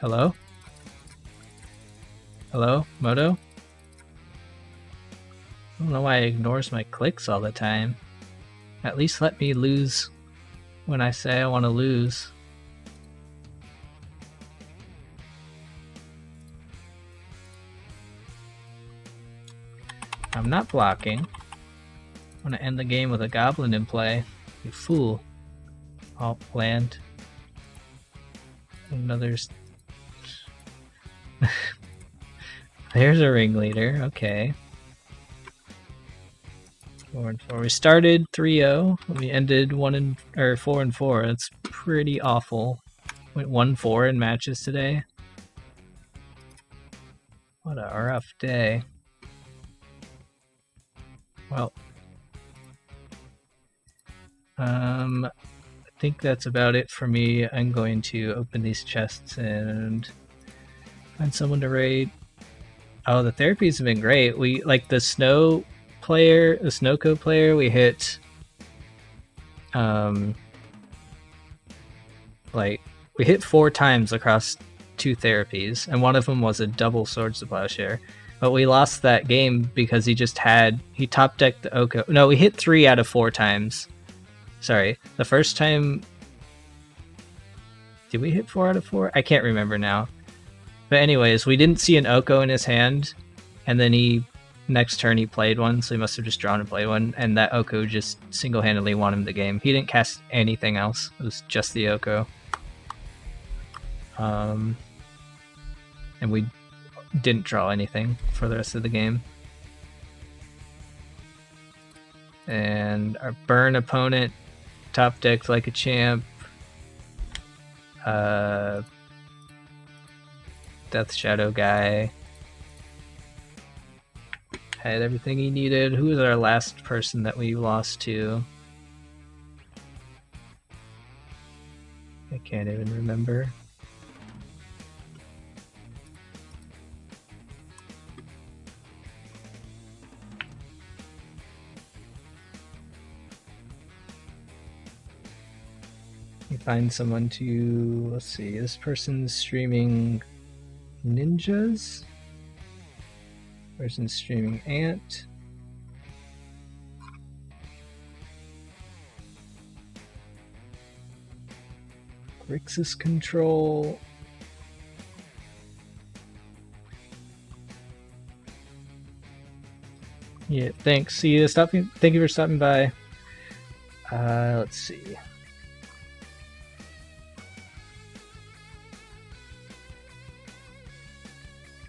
Hello? Hello, Moto? I don't know why it ignores my clicks all the time. At least let me lose when I say I want to lose. I'm not blocking. I want to end the game with a goblin in play. You fool. Oh, land. Another's... There's a ringleader, okay. 4-4. We started 3-0. We ended 4-4. That's pretty awful. Went 1-4 in matches today. What a rough day. Well, I think that's about it for me. I'm going to open these chests and find someone to raid. Oh, the therapies have been great. We like the snow player, the Snowco player. We hit, like we hit 4 times across 2 therapies, and one of them was a double Swords to Plowshare. But we lost that game because he top decked the Oko. No, we hit 3 out of 4 times. Sorry, the first time. Did we hit 4 out of 4? I can't remember now. But anyways, we didn't see an Oko in his hand, and then next turn he played one, so he must have just drawn and played one, and that Oko just single-handedly won him the game. He didn't cast anything else. It was just the Oko. And we didn't draw anything for the rest of the game. And our burn opponent top decked like a champ. Death Shadow guy had everything he needed. Who was our last person that we lost to? I can't even remember. Find someone to, let's see, this person's streaming ninjas. Person's streaming Ant. Grixis Control. Yeah, thanks. See you. Thank you for stopping by. Let's see.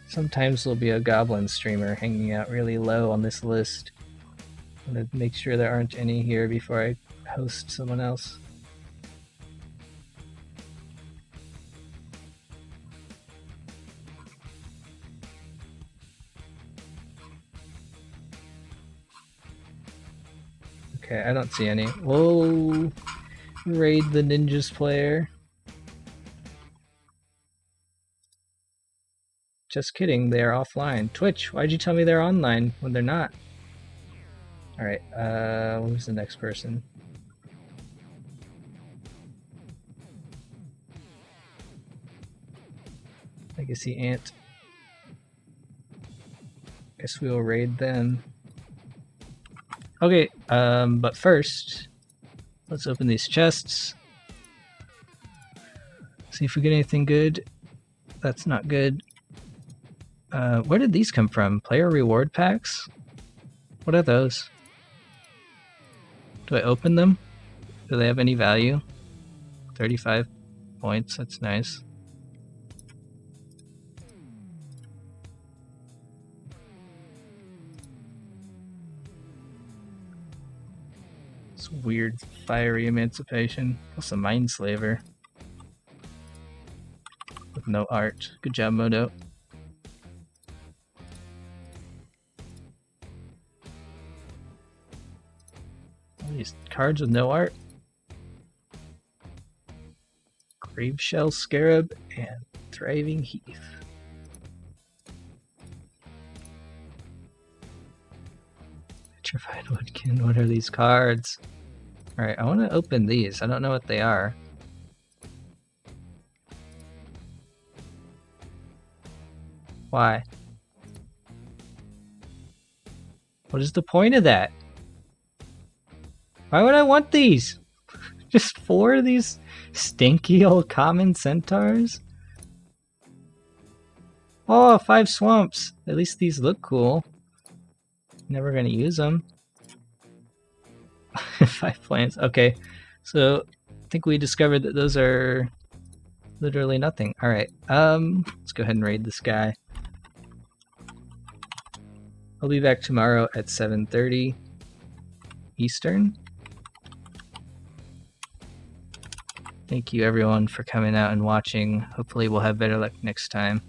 Sometimes there'll be a goblin streamer hanging out really low on this list. I'm gonna make sure there aren't any here before I host someone else. Okay, I don't see any. Whoa! Raid the ninjas player. Just kidding, they're offline. Twitch, why'd you tell me they're online when they're not? Alright, who's the next person? Legacy Ant. Guess we will raid them. Okay, but first, let's open these chests. See if we get anything good. That's not good. Where did these come from? Player reward packs? What are those? Do I open them? Do they have any value? 35 points, that's nice. It's weird fiery emancipation. Plus a mind slaver. With no art. Good job, Modo. All these cards with no art. Graveshell Scarab and Thriving Heath. Petrified Woodkin, what are these cards? Alright, I want to open these. I don't know what they are. Why? What is the point of that? Why would I want these? Just 4 of these stinky old common centaurs? Oh, 5 swamps. At least these look cool. Never gonna use them. 5 plants. Okay, so I think we discovered that those are literally nothing. Alright, let's go ahead and raid this guy. I'll be back tomorrow at 7:30 Eastern. Thank you everyone for coming out and watching. Hopefully we'll have better luck next time.